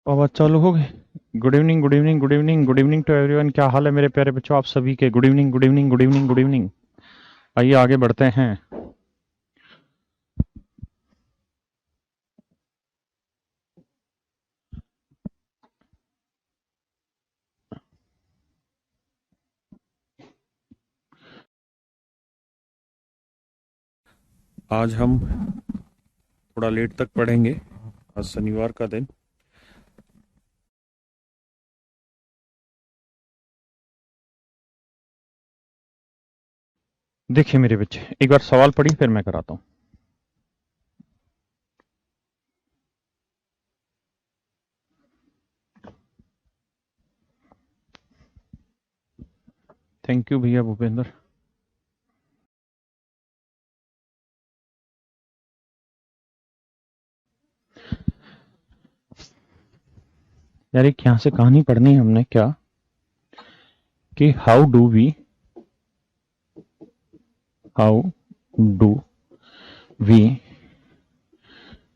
आवाज चालू हो गई। Good evening, good evening, good evening, good evening to everyone. क्या हाल है मेरे प्यारे बच्चों आप सभी के? Good evening, good evening, good evening, good evening. आइए आगे बढ़ते हैं। आज हम थोड़ा लेट तक पढ़ेंगे। आज शनिवार का दिन। देखिए मेरे बच्चे, एक बार सवाल पढ़िए फिर मैं कराता हूँ। थैंक यू भैया भूपेंद्र। यार एक यहाँ से कहानी पढ़नी है हमने क्या कि how do we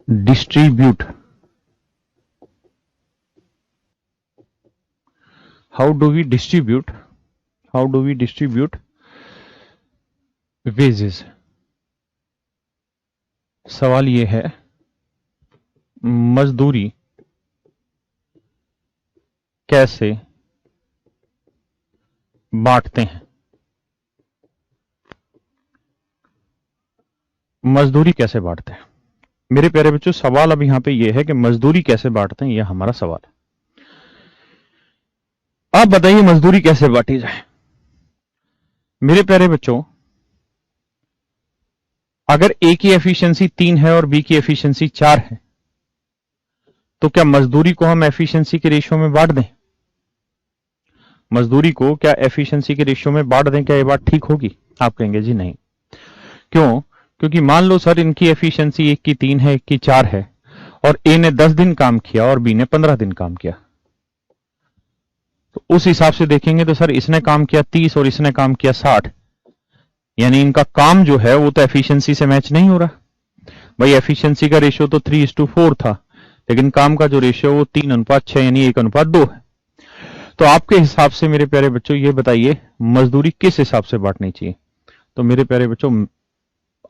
distribute how do we distribute wages. सवाल ये है मजदूरी कैसे बांटते हैं। मजदूरी कैसे बांटते हैं मेरे प्यारे बच्चों? सवाल अब यहां पे ये है कि मजदूरी कैसे बांटते हैं, यह हमारा सवाल है। आप बताइए मजदूरी कैसे बांटी जाए मेरे प्यारे बच्चों? अगर ए की एफिशिएंसी 3 है और बी की एफिशिएंसी 4 है तो क्या मजदूरी को हम एफिशिएंसी के रेशियो में बांट दें? मजदूरी को क्या एफिशिएंसी के रेशियो में बांट दें? क्या ये बात ठीक होगी? आप कहेंगे जी नहीं। क्यों? क्योंकि मान लो सर इनकी एफिशिएंसी एक की 3 है, एक की 4 है और ए ने 10 दिन काम किया और बी ने 15 दिन काम किया, तो उस हिसाब से देखेंगे तो सर इसने काम किया 30 और इसने काम किया 60, यानी इनका काम जो है वो तो एफिशिएंसी से मैच नहीं हो रहा। भाई एफिशिएंसी का रेशियो तो 3:4 था, लेकिन काम का जो रेशियो वो 3:6 यानी 1:2 है। तो आपके हिसाब से मेरे प्यारे बच्चों ये बताइए मजदूरी किस हिसाब से बांटनी चाहिए? तो मेरे प्यारे बच्चों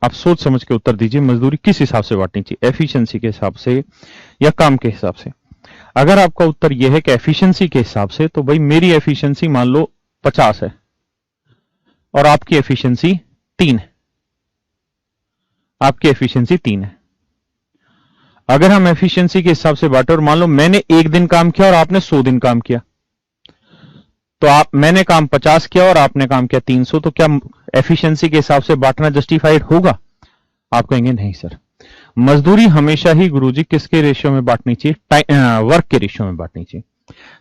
आप सोच समझ के उत्तर दीजिए, मजदूरी किस हिसाब से बांटनी चाहिए? एफिशिएंसी के हिसाब से या काम के हिसाब से? अगर आपका उत्तर यह है कि एफिशिएंसी के हिसाब से, तो भाई मेरी एफिशिएंसी मान लो 50 है और आपकी एफिशिएंसी 3 है। आपकी एफिशिएंसी 3 है। अगर हम एफिशिएंसी के हिसाब से बांटे और मान लो मैंने 1 दिन काम किया और आपने 100 दिन काम किया, तो मैंने काम 50 किया और आपने काम किया 300, तो क्या एफिशिएंसी के हिसाब से बांटना जस्टिफाइड होगा? आप कहेंगे नहीं सर, मजदूरी हमेशा ही गुरुजी किसके रेशियो में बांटनी चाहिए? वर्क के रेशियो में बांटनी चाहिए।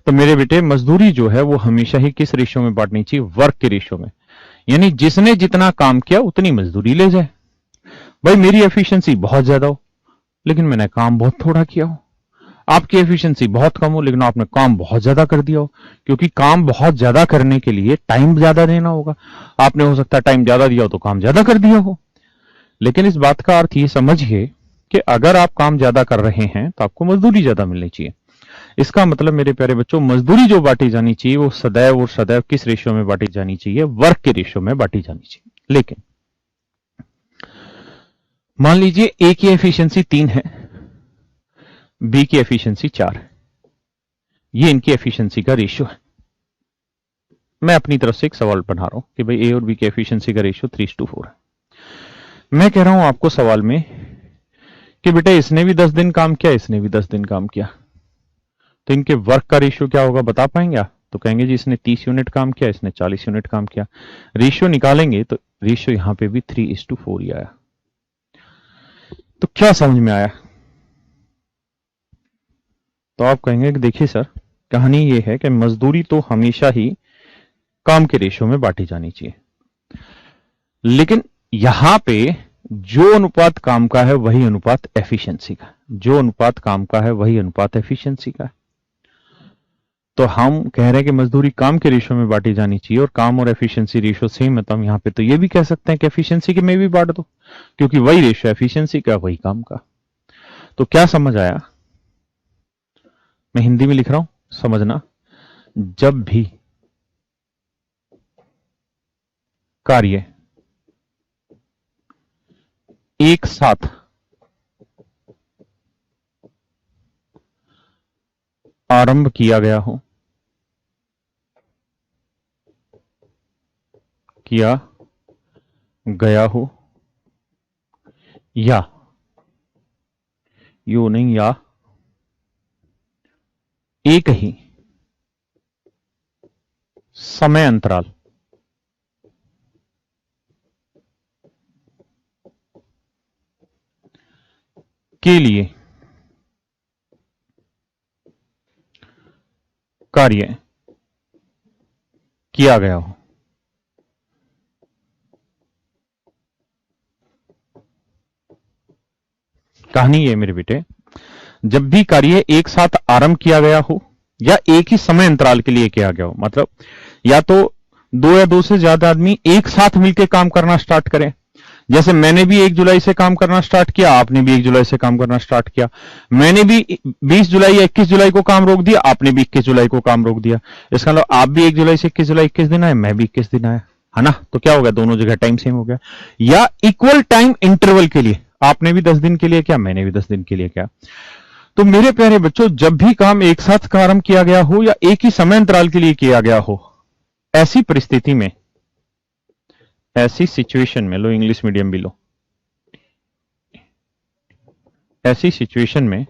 तो मेरे बेटे मजदूरी जो है वो हमेशा ही किस रेशियो में बांटनी चाहिए? वर्क के रेशियो में। यानी जिसने जितना काम किया उतनी मजदूरी ले जाए। भाई मेरी एफिशिएंसी बहुत ज्यादा हो लेकिन मैंने काम बहुत थोड़ा किया हो, आपकी एफिशिएंसी बहुत कम हो लेकिन आपने काम बहुत ज्यादा कर दिया हो, क्योंकि काम बहुत ज्यादा करने के लिए टाइम ज्यादा देना होगा। आपने हो सकता है टाइम ज्यादा दिया हो तो काम ज्यादा कर दिया हो, लेकिन इस बात का अर्थ ये समझिए कि अगर आप काम ज्यादा कर रहे हैं तो आपको मजदूरी ज्यादा मिलनी चाहिए। इसका मतलब मेरे प्यारे बच्चों मजदूरी जो बांटी जानी चाहिए वो सदैव और सदैव किस रेशियो में बांटी जानी चाहिए? वर्क के रेशियो में बांटी जानी चाहिए। लेकिन मान लीजिए ए की एफिशिएंसी 3 है, बी की एफिशिएंसी 4 है, ये इनकी एफिशिएंसी का रेशियो है। मैं अपनी तरफ से एक सवाल बना रहा हूं कि भाई ए और बी की एफिशिएंसी का रेशियो 3:4 है। मैं कह रहा हूं आपको सवाल में कि बेटा इसने भी 10 दिन काम किया, इसने भी 10 दिन काम किया, तो इनके वर्क का रेशियो क्या होगा बता पाएंगे आप? तो कहेंगे जी इसने 30 यूनिट काम किया, इसने 40 यूनिट काम किया। रेशियो निकालेंगे तो रेशियो यहां पे भी 3:4 ही आया। तो क्या समझ में आया? तो आप कहेंगे कि देखिए सर कहानी ये है कि मजदूरी तो हमेशा ही काम के रेशियो में बांटी जानी चाहिए, लेकिन यहां पे जो अनुपात काम का है वही अनुपात एफिशिएंसी का, जो अनुपात काम का है वही अनुपात एफिशिएंसी का है। तो हम कह रहे हैं कि मजदूरी काम के रेशियो में बांटी जानी चाहिए और काम और एफिशिएंसी रेशियो सेम है, तो हम यहां पे तो ये भी कह सकते हैं कि एफिशिएंसी के में भी बांट दो, क्योंकि वही रेशियो एफिशिएंसी का वही काम का। तो क्या समझ आया? मैं हिंदी में लिख रहा हूं, समझना। जब भी कार्य एक साथ आरंभ किया गया हो, किया गया हो, या यो नहीं, या एक ही समय अंतराल के लिए कार्य किया गया हो। कहानी ये मेरे बेटे, जब भी कार्य एक साथ आरंभ किया गया हो या एक ही समय अंतराल के लिए किया गया हो, मतलब या तो दो या दो से ज्यादा आदमी एक साथ मिलकर काम करना स्टार्ट करें। जैसे मैंने भी 1 जुलाई से काम करना स्टार्ट किया, आपने भी 1 जुलाई से काम करना स्टार्ट किया। मैंने भी 20 जुलाई या 21 जुलाई को काम रोक दिया, आपने भी 21 जुलाई को काम रोक दिया। इसका मतलब आप भी 1 जुलाई से 21 जुलाई 21 दिन आए, मैं भी 21 दिन आया, है ना। तो क्या हो गया, दोनों जगह टाइम सेम हो गया। या इक्वल टाइम इंटरवल के लिए, आपने भी 10 दिन के लिए किया, मैंने भी 10 दिन के लिए किया। तो मेरे प्यारे बच्चों, जब भी काम एक साथ आरंभ किया गया हो या एक ही समय अंतराल के लिए किया गया हो, ऐसी परिस्थिति में, ऐसी सिचुएशन में, लो इंग्लिश मीडियम भी लो, ऐसी सिचुएशन में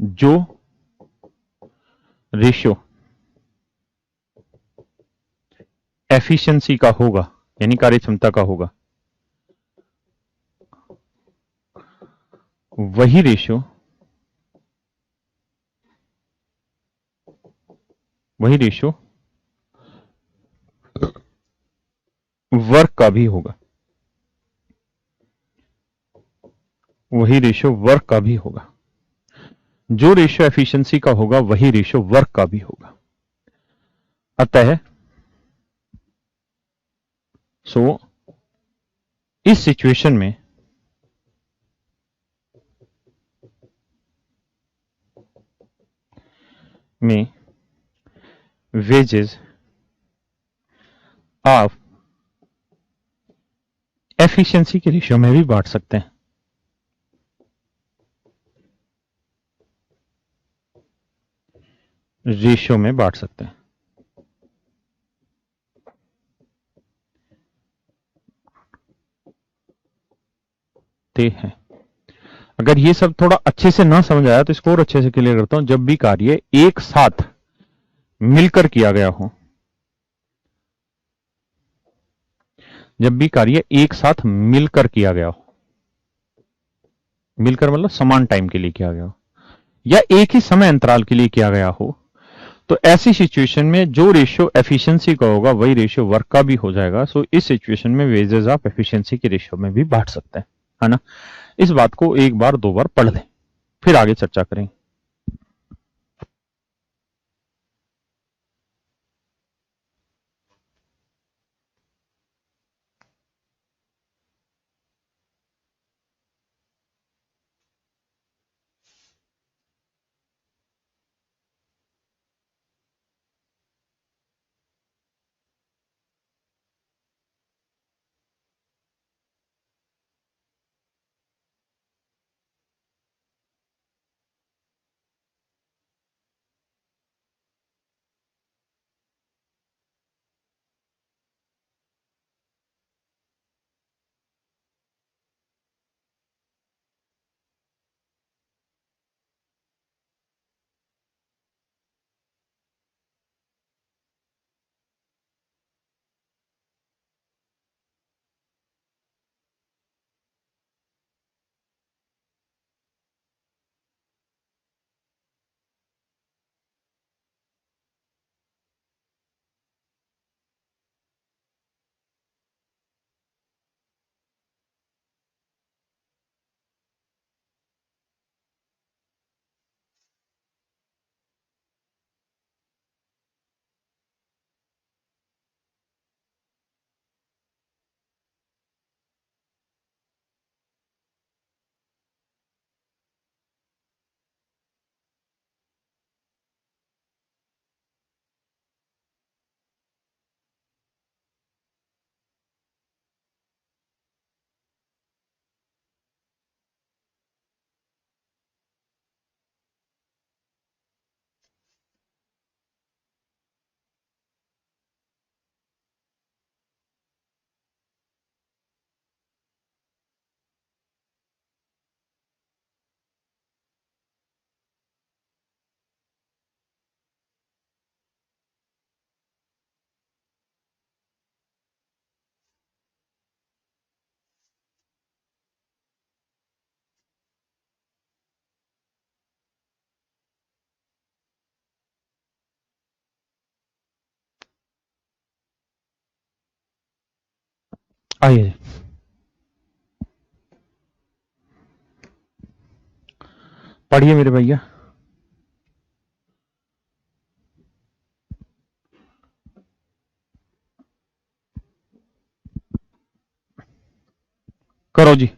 जो रेशियो एफिशिएंसी का होगा, यानी कार्यक्षमता का होगा, वही रेशियो, वही रेशियो वर्क का भी होगा, वही रेशियो वर्क का भी होगा। जो रेशियो एफिशिएंसी का होगा वही रेशियो वर्क का भी होगा। अतः इस सिचुएशन में वेजेस आप एफिशिएंसी के रेशियो में भी बांट सकते हैं। रेशियो में बांट सकते हैं ते हैं। अगर ये सब थोड़ा अच्छे से ना समझ आया तो इसको और अच्छे से क्लियर करता हूं। जब भी कार्य एक साथ मिलकर किया गया हो, जब भी कार्य एक साथ मिलकर किया गया हो, मिलकर मतलब समान टाइम के लिए किया गया हो या एक ही समय अंतराल के लिए किया गया हो, तो ऐसी सिचुएशन में जो रेशियो एफिशिएंसी का होगा वही रेशियो वर्क का भी हो जाएगा। सो इस सिचुएशन में वेजेस आप एफिशिएंसी के रेशियो में भी बांट सकते हैं, है ना। इस बात को एक बार दो बार पढ़ लें, फिर आगे चर्चा करेंगे। आइए पढ़िए मेरे भैया। करो जी।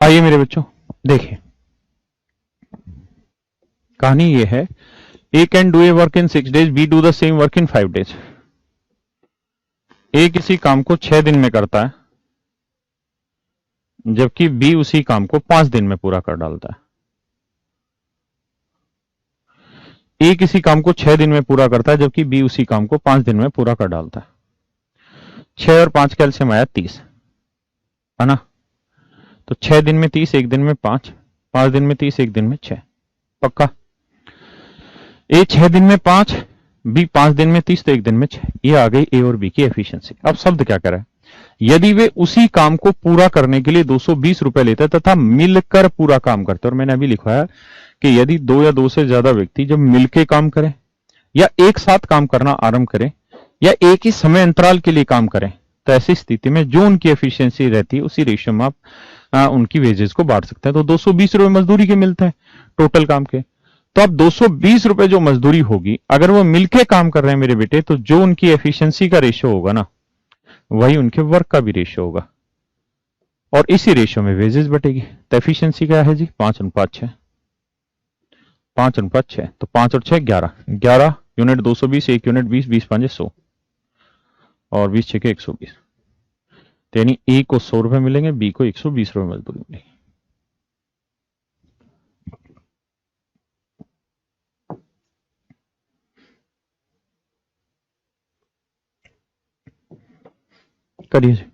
आइए मेरे बच्चों, देखिए कहानी ये है, A can do a work in 6 days, B do the same work in 5 days। A किसी काम को 6 दिन में करता है, जबकि बी उसी काम को 5 दिन में पूरा कर डालता है। ए किसी काम को 6 दिन में पूरा करता है, जबकि बी उसी काम को 5 दिन में पूरा कर डालता है। 6 और 5 कैल्शियम आया 30, है ना। तो 6 दिन में 30, 1 दिन में 5, 5 दिन में 30, 1 दिन में 6, पक्का। ए 6 दिन में 5, बी 5 दिन में 30, तो 1 दिन में 6। ये आ गई ए और बी की एफिशिएंसी। अब शब्द क्या करे, यदि वे उसी काम को पूरा करने के लिए 220 रुपए लेते तथा मिलकर पूरा काम करते, और मैंने अभी लिखवाया कि यदि 2 या 2 से ज्यादा व्यक्ति जब मिलकर काम करें या एक साथ काम करना आरंभ करें या एक ही समय अंतराल के लिए काम करें, तो ऐसी स्थिति में जो उनकी एफिशिएंसी रहती है उसी रेशियो में आप उनकी वेजेस को बांट सकते हैं। तो 220 रुपए मजदूरी के मिलते हैं टोटल काम के, तो अब 220 रुपए जो मजदूरी होगी, अगर वो मिलके काम कर रहे हैं मेरे बेटे, तो जो उनकी एफिशिएंसी का रेशियो होगा ना, वही उनके वर्क का भी रेशियो होगा, और इसी रेशियो में वेजेस बटेगी। तो एफिशिएंसी क्या है जी, 5:6। 5:6, तो 5 और 6 11, 11 यूनिट 220, 1 यूनिट 20, 20 5 100, और 20 6 120। तो यानी ए को 100 रुपए मिलेंगे, बी को 120 रुपए मजदूरी मिलेगी। करिए।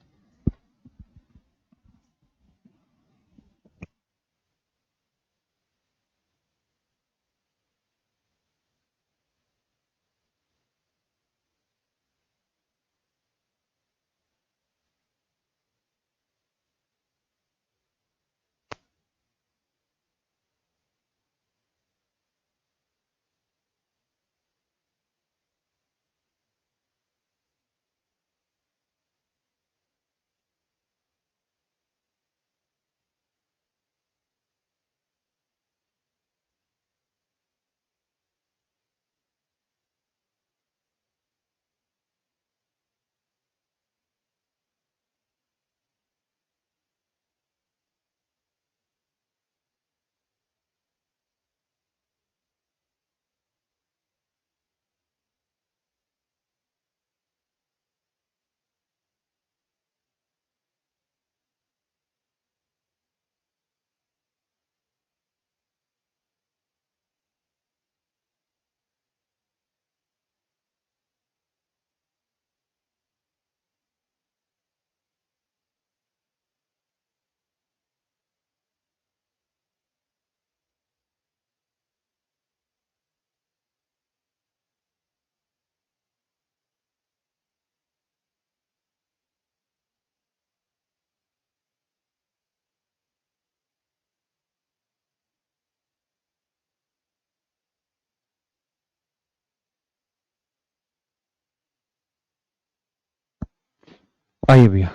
आइए भैया,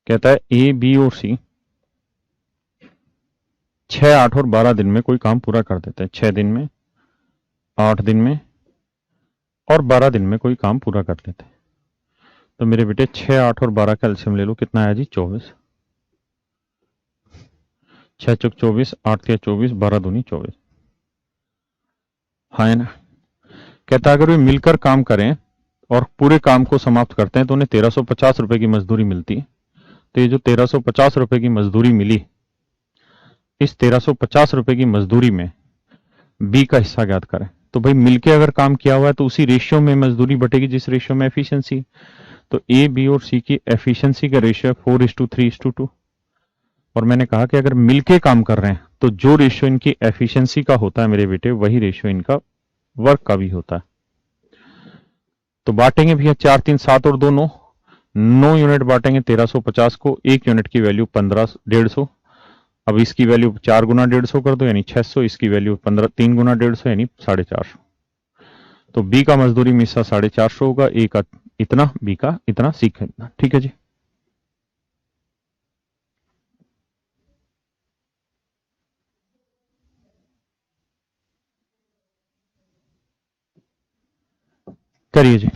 कहता है ए बी और सी 6 8 और 12 दिन में कोई काम पूरा कर देते हैं। 6 दिन में, 8 दिन में और 12 दिन में कोई काम पूरा कर लेते हैं। तो मेरे बेटे 6 8 और 12 का एलसीएम ले लो, कितना आया जी 24। 6 चौक 24, 8 3 24, 12 दूनी 24। हाँ है ना। कहता अगर वे मिलकर काम करें और पूरे काम को समाप्त करते हैं तो उन्हें 1350 रुपए की मजदूरी मिलती है। तो ये जो 1350 रुपए की मजदूरी मिली, इस 1350 रुपए की मजदूरी में बी का हिस्सा ज्ञात करें। तो भाई मिलके अगर काम किया हुआ है तो उसी रेशियो में मजदूरी बटेगी जिस रेशियो में एफिशिएंसी। तो ए बी और सी की एफिशिएंसी का रेशियो है 4:3:2। और मैंने कहा कि अगर मिलके काम कर रहे हैं तो जो रेशियो इनकी एफिशिएंसी का होता है मेरे बेटे, वही रेशियो इनका वर्क का भी होता है। तो बांटेंगे भैया 4, 3, 7 और 2, 9 यूनिट बांटेंगे 1350 को। एक यूनिट की वैल्यू 15, 150। अब इसकी वैल्यू 4 गुना 150 कर दो यानी 600। इसकी वैल्यू 3 गुना 150 यानी 450। तो बी का मजदूरी में हिस्सा 450 होगा। ए का इतना, बी का इतना, सी का इतना। ठीक है जी। करिए जी।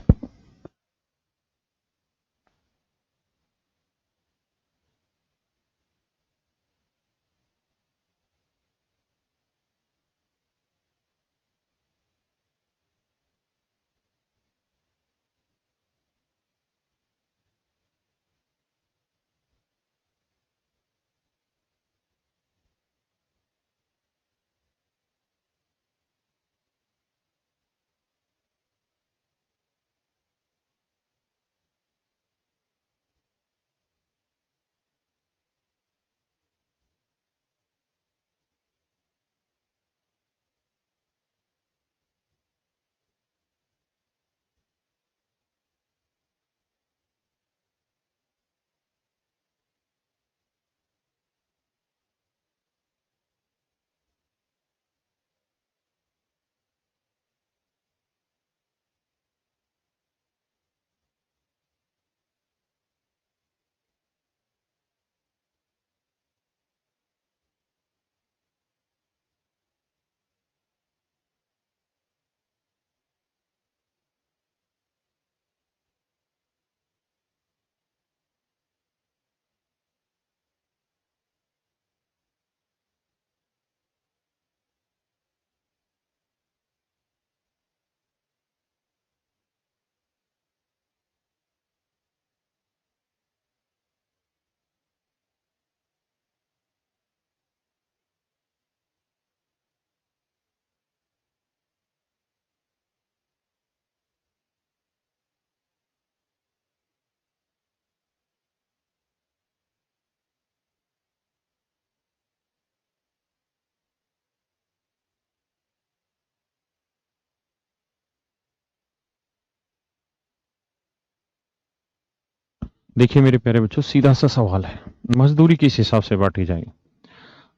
देखिए मेरे प्यारे बच्चों, सीधा सा सवाल है, मजदूरी किस हिसाब से बांटी जाएगी?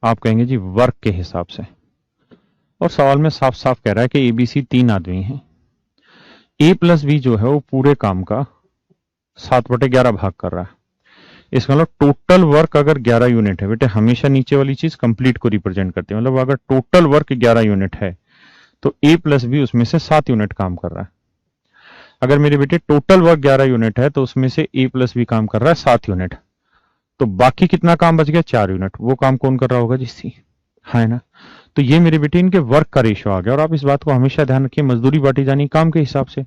आप कहेंगे जी वर्क के हिसाब से। और सवाल में साफ साफ कह रहा है कि एबीसी 3 आदमी हैं। ए प्लस बी जो है वो पूरे काम का 7/11 भाग कर रहा है। इसका मतलब टोटल वर्क अगर 11 यूनिट है, बेटे हमेशा नीचे वाली चीज कंप्लीट को रिप्रेजेंट करती है। मतलब अगर टोटल वर्क 11 यूनिट है तो ए प्लस बी उसमें से 7 यूनिट काम कर रहा है। अगर मेरे बेटे टोटल वर्क 11 यूनिट है तो उसमें से ए प्लस बी काम कर रहा है 7 यूनिट। तो बाकी कितना काम बच गया? 4 यूनिट। वो काम कौन कर रहा होगा जी? सी। है ना। तो ये मेरे बेटे इनके वर्क का रेशियो आ गया। और आप इस बात को हमेशा ध्यान रखिए, मजदूरी बांटी जानी काम के हिसाब से।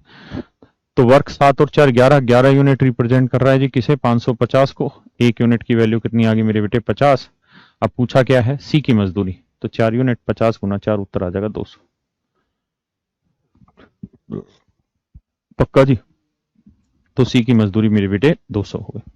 तो वर्क 7 और 4 11, 11 यूनिट रिप्रेजेंट कर रहा है जी किसे? 550 को। एक यूनिट की वैल्यू कितनी आ गई मेरे बेटे? 50। अब पूछा क्या है? सी की मजदूरी। तो 4 यूनिट 50 गुना 4, उत्तर आ जाएगा 200। पक्का जी? तो सी की मजदूरी मेरे बेटे 200 हो गई।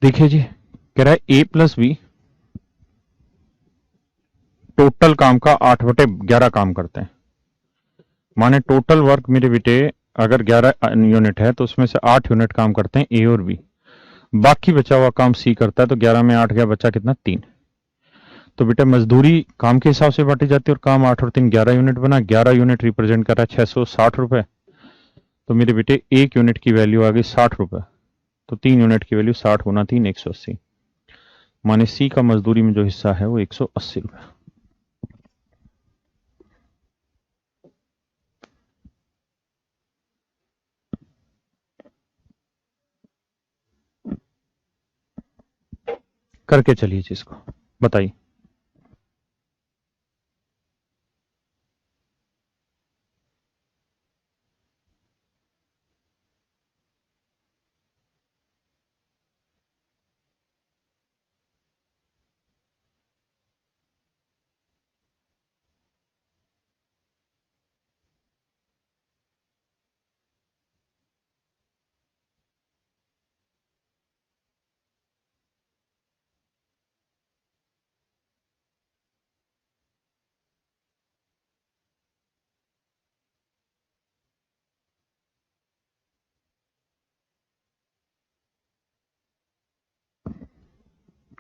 देखिए जी, कह रहा है ए प्लस बी टोटल काम का 8/11 काम करते हैं। माने टोटल वर्क मेरे बेटे अगर 11 यूनिट है तो उसमें से 8 यूनिट काम करते हैं ए और बी, बाकी बचा हुआ काम सी करता है। तो 11 में 8 गया, बचा कितना? 3। तो बेटा मजदूरी काम के हिसाब से बांटी जाती है और काम 8 और 3 11 यूनिट बना। 11 यूनिट रिप्रेजेंट कर रहा है 660 रुपए। तो मेरे बेटे एक यूनिट की वैल्यू आ गई 60 रुपए। तो 3 यूनिट की वैल्यू 60 गुना 3 180, माने सी का मजदूरी में जो हिस्सा है वो 180 रुपए। करके चलिए चीज को बताइए।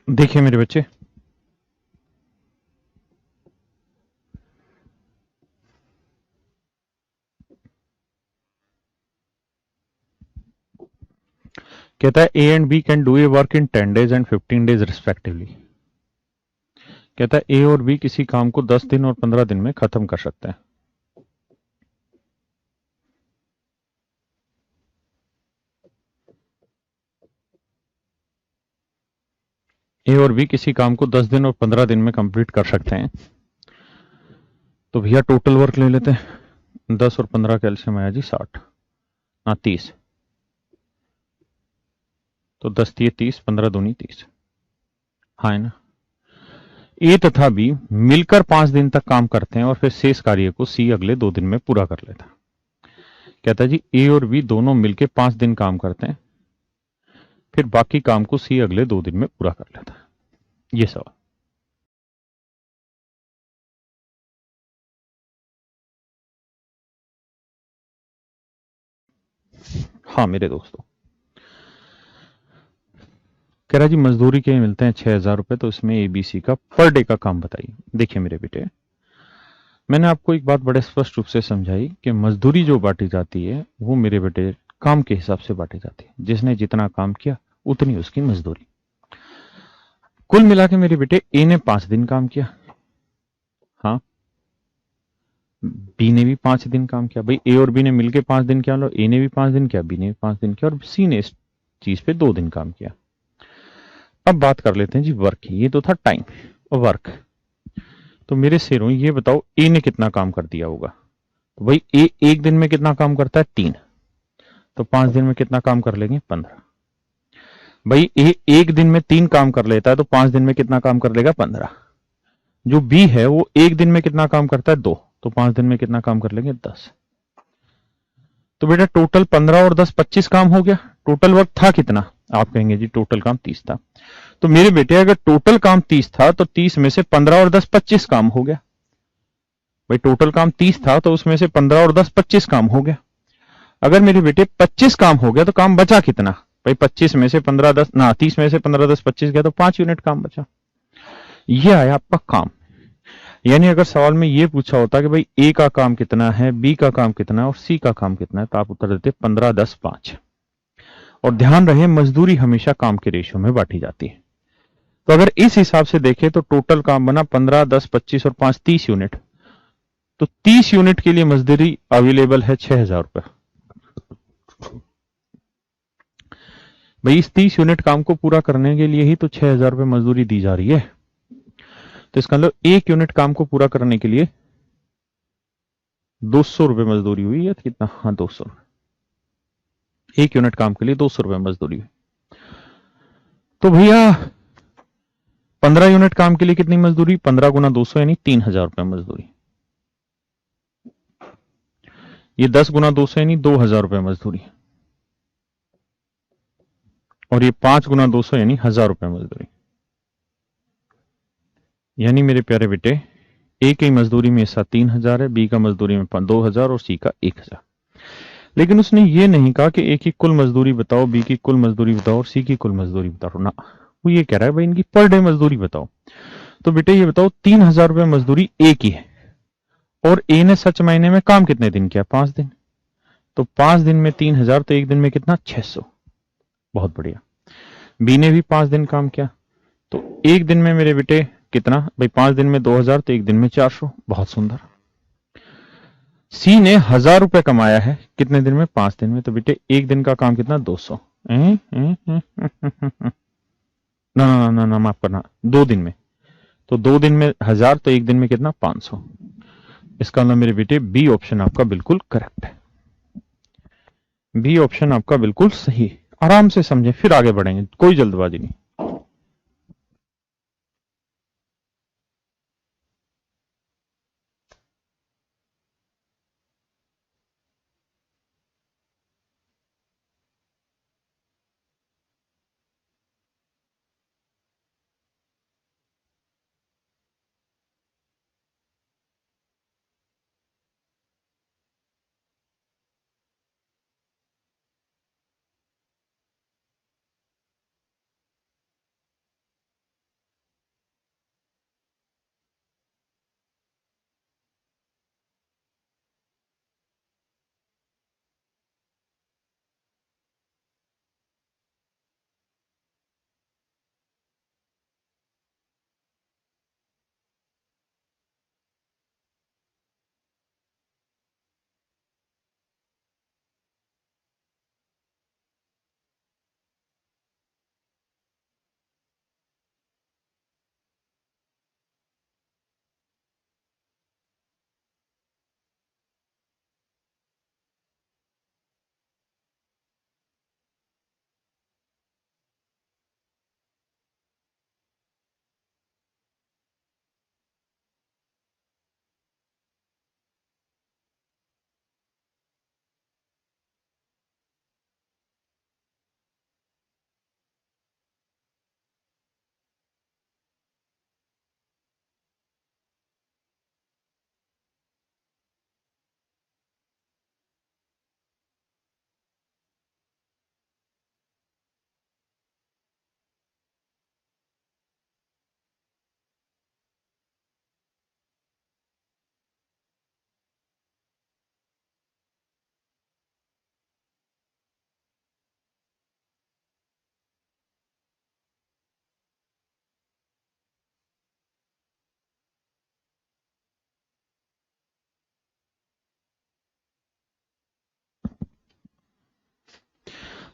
देखिए मेरे बच्चे, कहता है A and B can do a work in 10 days and 15 days respectively. कहता है ए और बी किसी काम को 10 दिन और 15 दिन में खत्म कर सकते हैं। ए और बी किसी काम को 10 दिन और 15 दिन में कंप्लीट कर सकते हैं। तो भैया टोटल वर्क ले लेते हैं। 10 और 15 कैल्शियम आया जी 60 ना 30। तो 10 दिए 30, 15 दूनी 30। हाँ है ना। ए तथा बी मिलकर 5 दिन तक काम करते हैं और फिर शेष कार्य को सी अगले 2 दिन में पूरा कर लेता है। कहता है जी ए और बी दोनों मिलकर 5 दिन काम करते हैं, फिर बाकी काम को सी अगले 2 दिन में पूरा कर लेता है। ये सवाल। हाँ मेरे दोस्तों, कह रहा जी मजदूरी के मिलते हैं 6,000 रुपए, तो इसमें एबीसी का पर डे का काम बताइए। देखिए मेरे बेटे, मैंने आपको एक बात बड़े स्पष्ट रूप से समझाई कि मजदूरी जो बांटी जाती है वो मेरे बेटे काम के हिसाब से बांटी जाती है। जिसने जितना काम किया उतनी उसकी मजदूरी। कुल मिला के मेरे बेटे ए ने 5 दिन काम किया, हाँ, बी ने भी 5 दिन काम किया। भाई ए और बी ने मिलकर 5 दिन किया, लो ए ने भी 5 दिन किया, बी ने भी 5 दिन किया और सी ने इस चीज पे 2 दिन काम किया। अब बात कर लेते हैं जी वर्क की। ये तो था टाइम और वर्क। तो मेरे शेरों ये बताओ ए ने कितना काम कर दिया होगा। तो भाई ए एक दिन में कितना काम करता है? 3। तो 5 दिन में कितना काम कर लेंगे? 15। भाई ए एक दिन में 3 काम कर लेता है तो 5 दिन में कितना काम कर लेगा? 15। जो बी है वो एक दिन में कितना काम करता है? 2। तो 5 दिन में कितना काम कर लेंगे? 10। तो बेटा टोटल 15 और 10 25 काम हो गया। टोटल वर्क था कितना? आप कहेंगे जी टोटल काम 30 था। तो मेरे बेटे अगर टोटल काम 30 था तो 30 में से 15 और 10 25 काम हो गया। भाई टोटल काम 30 था तो उसमें से 15 और 10 25 काम हो गया। अगर मेरे बेटे 25 काम हो गया तो काम बचा कितना? भाई 25 में से 15 10 ना 30 में से 15 10 25 गया तो 5 यूनिट काम बचा। ये आया आपका काम। यानी अगर सवाल में ये पूछा होता कि भाई ए का काम कितना है, बी का काम कितना है और सी का काम कितना है, तो आप उत्तर देते 15 10 5। और ध्यान रहे मजदूरी हमेशा काम के रेशियो में बांटी जाती है। तो अगर इस हिसाब से देखें तो टोटल काम बना 15 10 25 और 5 30 यूनिट। तो 30 यूनिट के लिए मजदूरी अवेलेबल है 6,000 रुपए। भाई इस 30 यूनिट काम को पूरा करने के लिए ही तो 6,000 रुपए मजदूरी दी जा रही है। तो इसका मतलब एक यूनिट काम को पूरा करने के लिए 200 रुपए मजदूरी हुई है। कितना? हाँ 200 रुपए। एक यूनिट काम के लिए 200 रुपए मजदूरी हुई। तो भैया 15 यूनिट काम के लिए कितनी मजदूरी? 15 गुना 200 यानी 3,000 रुपए मजदूरी। ये 10 गुना 200 यानी 2,000 रुपए मजदूरी। और ये 5 × 200 यानी 1,000 रुपए मजदूरी। यानी मेरे प्यारे बेटे, ए की मजदूरी में इसका 3,000 है, बी का मजदूरी में 2,000 और सी का 1,000। लेकिन उसने ये नहीं कहा कि ए की कुल मजदूरी बताओ, बी की कुल मजदूरी बताओ और सी की कुल मजदूरी बताओ ना। वो ये कह रहा है भाई इनकी पर डे मजदूरी बताओ। तो बेटे ये बताओ 3,000 रुपए मजदूरी ए की है और ए ने सच मायने में काम कितने दिन किया? 5 दिन। तो 5 दिन में 3,000, तो एक दिन में कितना? 600। बहुत बढ़िया। बी ने भी 5 दिन काम किया, तो एक दिन में मेरे बेटे कितना भाई? 5 दिन में 2,000, तो एक दिन में 400। बहुत सुंदर। सी ने 1,000 रुपए कमाया है कितने दिन में? 5 दिन में। तो बेटे एक दिन का काम कितना? 200। ना ना ना ना, माफ करना, 2 दिन में। तो 2 दिन में 1,000, तो एक दिन में कितना? 500। इसका मतलब मेरे बेटे बी ऑप्शन आपका बिल्कुल करेक्ट है। बी ऑप्शन आपका बिल्कुल सही है। आराम से समझें, फिर आगे बढ़ेंगे, कोई जल्दबाजी नहीं।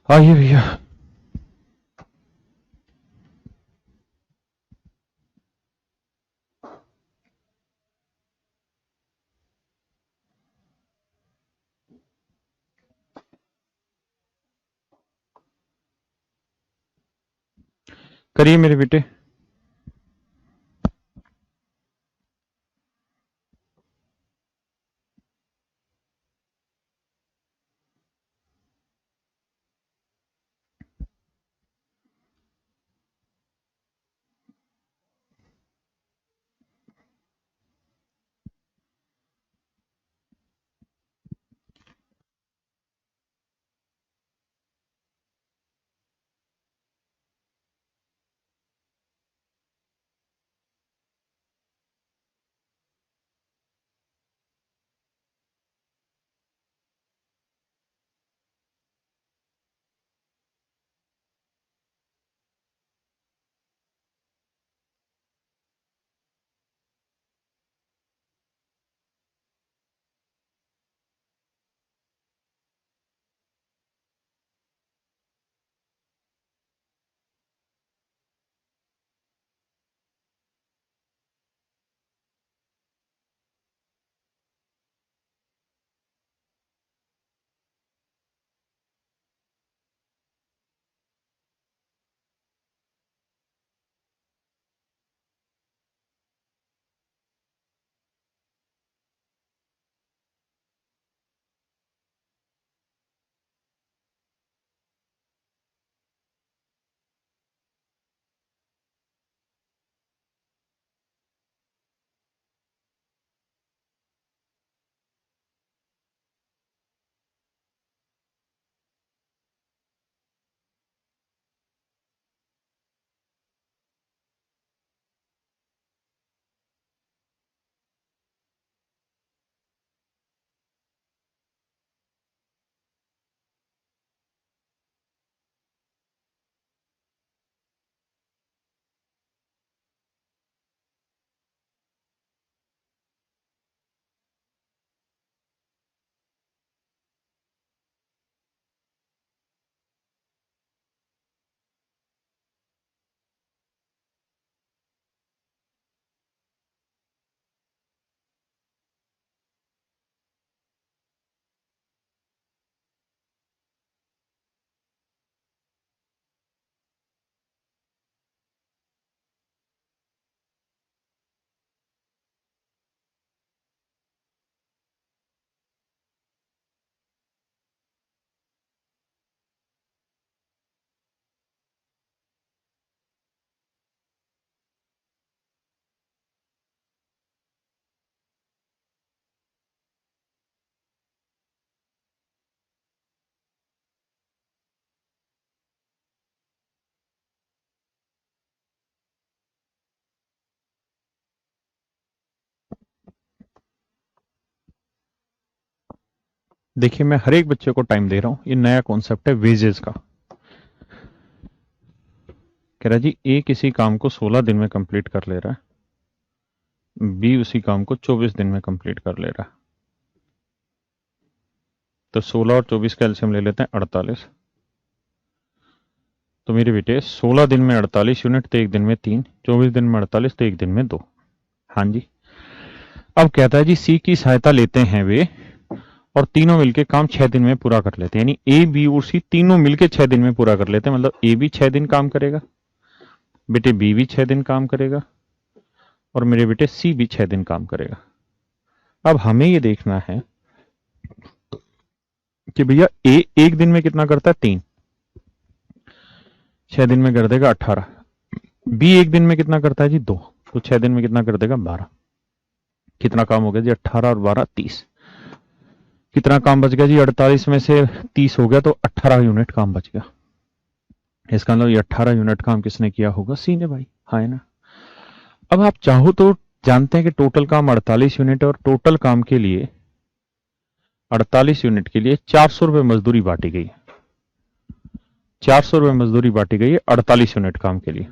आइए भैया। करिए मेरे बेटे। देखिए मैं हर एक बच्चे को टाइम दे रहा हूं, ये नया कॉन्सेप्ट है वेजेस का। कह रहा जी ए किसी काम को 16 दिन में कंप्लीट कर ले रहा है, बी उसी काम को 24 दिन में कंप्लीट कर ले रहा है। तो 16 और 24 का एलसीएम ले लेते हैं 48। तो मेरे बेटे 16 दिन में 48 यूनिट तो एक दिन में 3, 24 दिन में 48 तो एक दिन में 2। हाँ जी। अब कहता है जी सी की सहायता लेते हैं वे और तीनों मिलके काम 6 दिन में पूरा कर लेते हैं, यानी ए बी और सी तीनों मिलके 6 दिन में पूरा कर लेते हैं। मतलब ए भी 6 दिन काम करेगा, बेटे बी भी 6 दिन काम करेगा और मेरे बेटे सी भी 6 दिन काम करेगा। अब हमें ये देखना है कि भैया ए एक दिन में कितना करता है 3, 6 दिन में कर देगा 18। बी एक दिन में कितना करता है जी 2, तो 6 दिन में कितना कर देगा 12। कितना काम हो गया जी 18 और 12 30। कितना काम बच गया जी 48 में से 30 हो गया तो 18 यूनिट काम बच गया। इसका मतलब ये 18 यूनिट काम किसने किया होगा, सी ने भाई, हाँ है ना। अब आप चाहो तो जानते हैं कि टोटल काम 48 यूनिट है और टोटल काम के लिए 48 यूनिट के लिए 400 रुपए मजदूरी बांटी गई है। 400 रुपए मजदूरी बांटी गई है 48 यूनिट काम के लिए।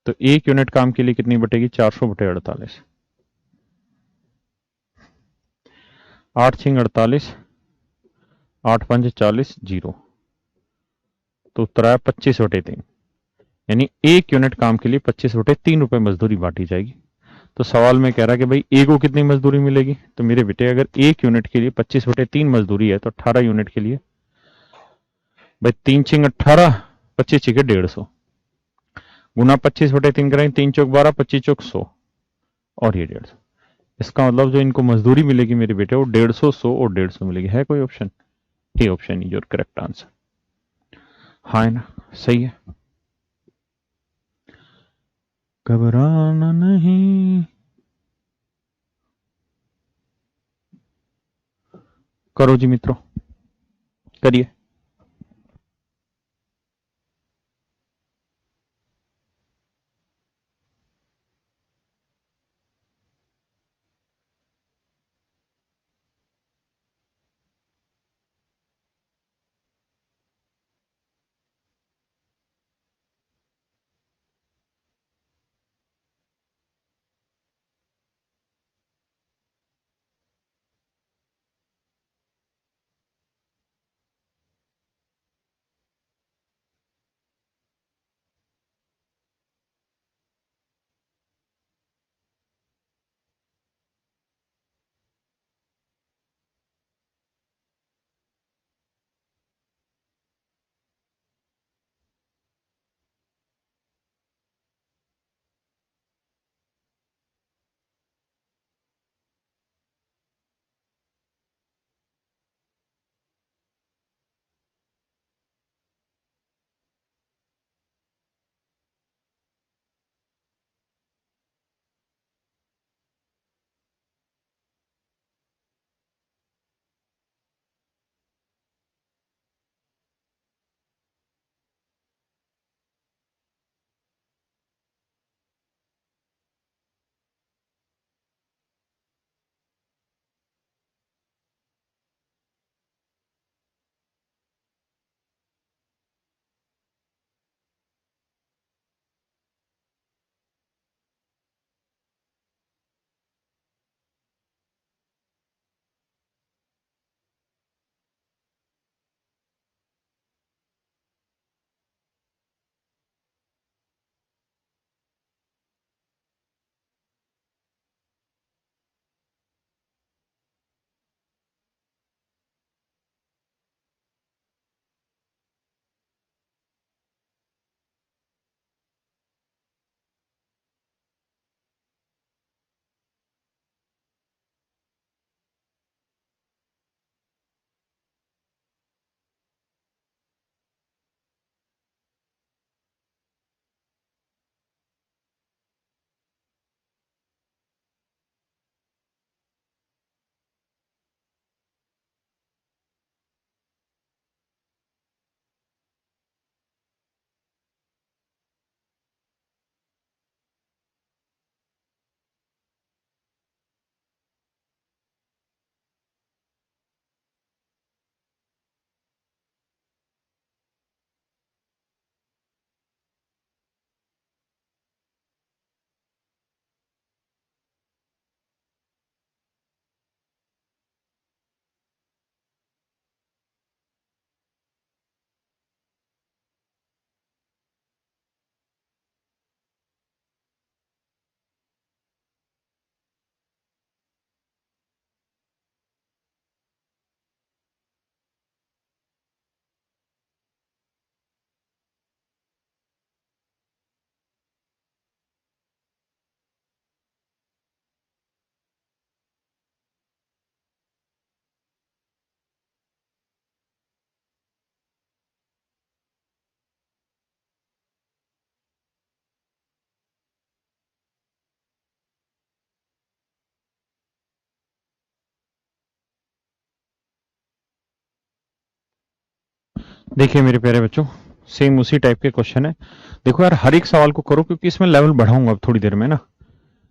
तो एक यूनिट काम के लिए कितनी बटेगी, 400 बटे 48। 8 6 48, 8 5 40, 0। तो उत्तर आया 25/3, यानी एक यूनिट काम के लिए 25/3 रुपए मजदूरी बांटी जाएगी। तो सवाल में कह रहा है कि भाई ए को कितनी मजदूरी मिलेगी, तो मेरे बेटे अगर एक यूनिट के लिए 25/3 मजदूरी है तो 18 यूनिट के लिए भाई 3 छिंग 18, 25 छिके 150 गुना 25/3 करेंगे, 3 चौक 12, 25 चौक 100 और ये 150। इसका मतलब जो इनको मजदूरी मिलेगी मेरे बेटे वो 150, 100 और 150 मिलेगी। है कोई ऑप्शन? ये option is your correct answer. हाँ है ना, सही है। घबराना नहीं। करो जी मित्रों, करिए। देखिए मेरे प्यारे बच्चों, सेम उसी टाइप के क्वेश्चन है। देखो यार, हर एक सवाल को करो क्योंकि इसमें लेवल बढ़ाऊंगा अब थोड़ी देर में ना,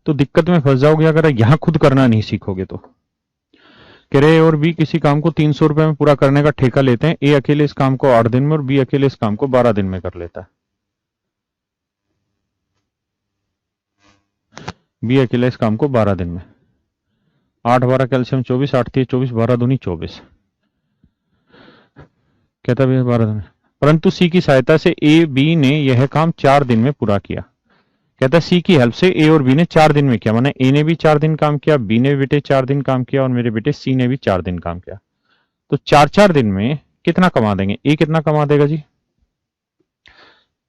तो दिक्कत में फंस जाओगे अगर यहां खुद करना नहीं सीखोगे तो। कह रहे ए और बी किसी काम को 300 रुपए में पूरा करने का ठेका लेते हैं। ए अकेले इस काम को 8 दिन में और बी अकेले इस काम को 12 दिन में कर लेता है। बी अकेले इस काम को 12 दिन में। 8 12 कैल्शियम 24, 8 3 24, 12 दूनी 24। कहता भी 12 दिन में, परंतु सी की सहायता से ए बी ने यह काम 4 दिन में पूरा किया। कहता है सी की हेल्प से ए और बी ने 4 दिन में किया, माने ए ने भी 4 दिन काम किया, बी ने भी बेटे 4 दिन काम किया और मेरे बेटे सी ने भी 4 दिन काम किया। तो 4 दिन में कितना कमा देंगे? ए कितना कमा देगा जी?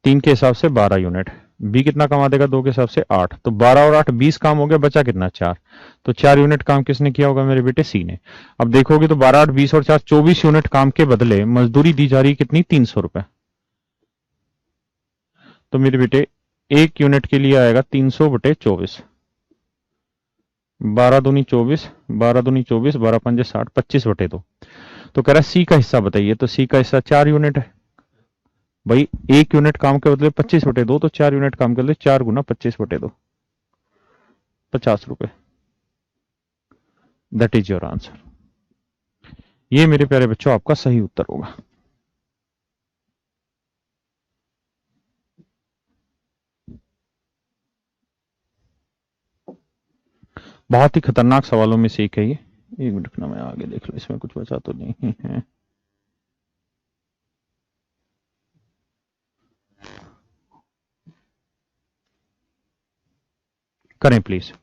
3 के हिसाब से 12 यूनिट। बी कितना कमा देगा? 2 के हिसाब से 8। तो 12 और 8 20 काम हो गया, बचा कितना? 4। तो 4 यूनिट काम किसने किया होगा? मेरे बेटे सी ने। अब देखोगे तो 12 8 20 और 4 24 यूनिट काम के बदले मजदूरी दी जा रही है कितनी? 300 रुपए। तो मेरे बेटे 1 यूनिट के लिए आएगा 300 बटे 24। 12 दूनी 24, 12 दूनी 24, 12 पंजे 60, 25 बटे 2। तो कह रहा है सी का हिस्सा बताइए। तो सी का हिस्सा 4 यूनिट है भाई। 1 यूनिट काम के बदले 25 बटे 2, तो 4 यूनिट काम के बदले 4 गुना 25 बटे 2, 50 रुपए। That is your answer. ये मेरे प्यारे बच्चों आपका सही उत्तर होगा। बहुत ही खतरनाक सवालों में से एक है ये। एक मिनट ना, मैं आगे देख लो इसमें कुछ बचा तो नहीं है। करें प्लीज।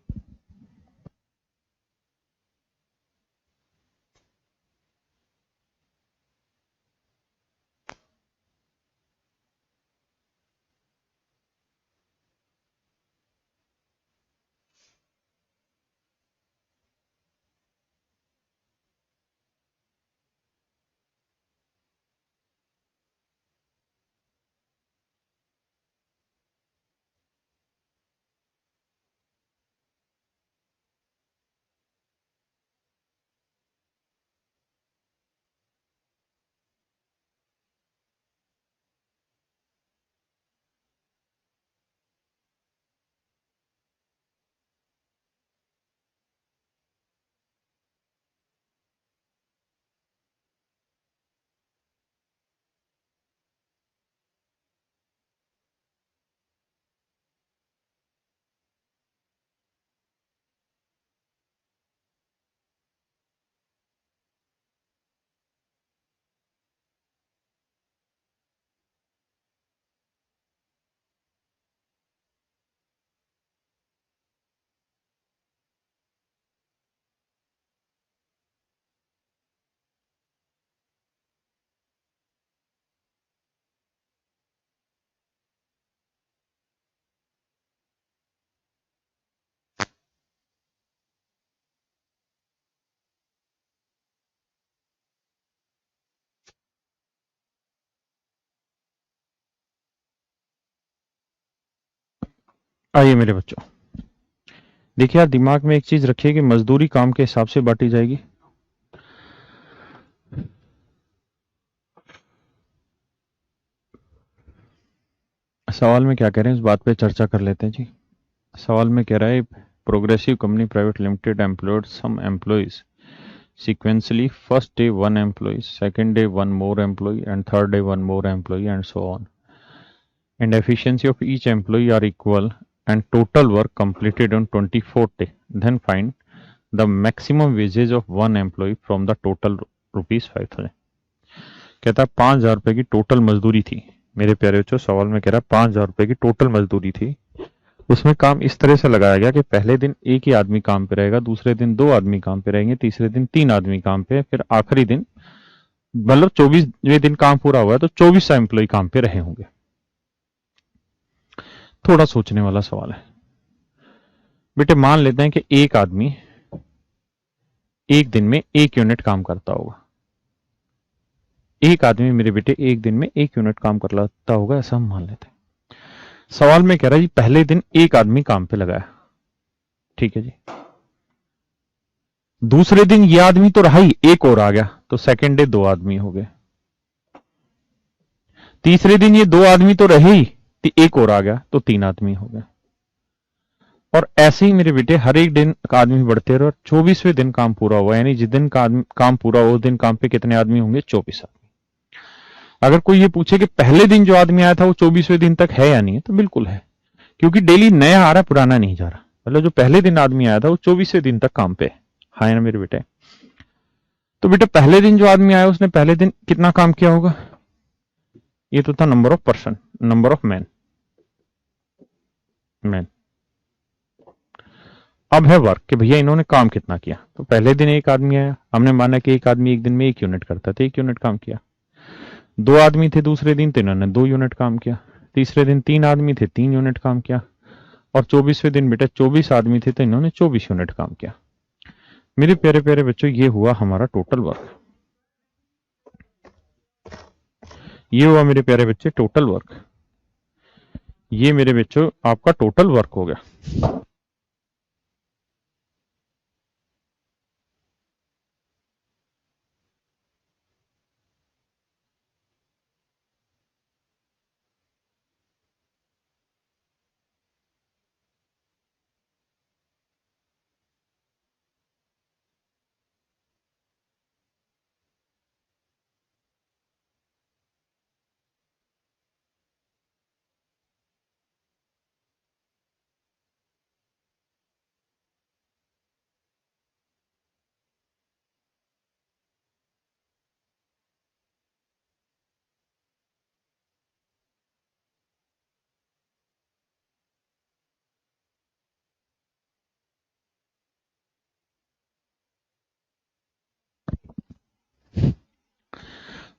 आइए मेरे बच्चों, देखिए यार, दिमाग में एक चीज रखिए कि मजदूरी काम के हिसाब से बांटी जाएगी। सवाल में क्या कह रहे हैं इस बात पे चर्चा कर लेते हैं जी। सवाल में कह रहा है progressive company private limited employed some employees sequentially. First day 1 employee, second day 1 more employee, and third day 1 more employee, and so on. And efficiency of each employee are equal and total work completed on 24th day. Then find the maximum wages of one employee from the total rupees 5,000. कहता है 5,000 रुपए की total मजदूरी थी। मेरे प्यारे बच्चों, सवाल में कह रहा है 5,000 रुपए की टोटल मजदूरी थी। उसमें काम इस तरह से लगाया गया कि पहले दिन एक ही आदमी काम पे रहेगा, दूसरे दिन 2 आदमी काम पे रहेंगे, तीसरे दिन 3 आदमी काम पे, फिर आखिरी दिन मतलब 24वें दिन काम पूरा हुआ है तो 24 एम्प्लॉय काम पे रहे होंगे। थोड़ा सोचने वाला सवाल है बेटे। मान लेते हैं कि एक आदमी एक दिन में 1 यूनिट काम करता होगा। एक आदमी मेरे बेटे एक दिन में 1 यूनिट काम करता होगा, ऐसा हम मान लेते हैं। सवाल में कह रहा है जी पहले दिन एक आदमी काम पे लगाया, ठीक है जी। दूसरे दिन ये आदमी तो रहा ही, एक और आ गया, तो सेकेंड डे 2 आदमी हो गए। तीसरे दिन ये 2 आदमी तो रहे ही, एक और आ गया तो 3 आदमी हो गए। और ऐसे ही मेरे बेटे हर एक दिन आदमी बढ़ते रहे और 24वें दिन काम पूरा हुआ, यानी जिस दिन काम पूरा हो उस दिन काम पे कितने आदमी होंगे? 24 आदमी। अगर कोई ये पूछे कि पहले दिन जो आदमी आया था वो 24वें दिन तक है या नहीं है, तो बिल्कुल है, क्योंकि डेली नया आ रहा, पुराना नहीं जा रहा। मतलब जो पहले दिन आदमी आया था वो 24वें दिन तक काम पे है। हाँ ना मेरे बेटे? तो बेटा पहले दिन जो आदमी आया उसने पहले दिन कितना काम किया होगा? ये तो था number of person, number of man. अब है वर्क कि भैया इन्होंने काम कितना किया। तो पहले दिन एक आदमी आया, हमने माना कि एक आदमी एक दिन में 1 यूनिट करता था, 1 यूनिट काम किया। 2 आदमी थे दूसरे दिन, तो इन्होंने 2 यूनिट काम किया। तीसरे दिन 3 आदमी थे, 3 यूनिट काम किया। और 24वें दिन बेटा 24 आदमी थे, तो इन्होंने 24 यूनिट काम किया। मेरे प्यारे प्यारे बच्चों, ये हुआ हमारा टोटल वर्क। ये हुआ मेरे प्यारे बच्चे टोटल वर्क। ये मेरे बच्चों आपका टोटल वर्क हो गया।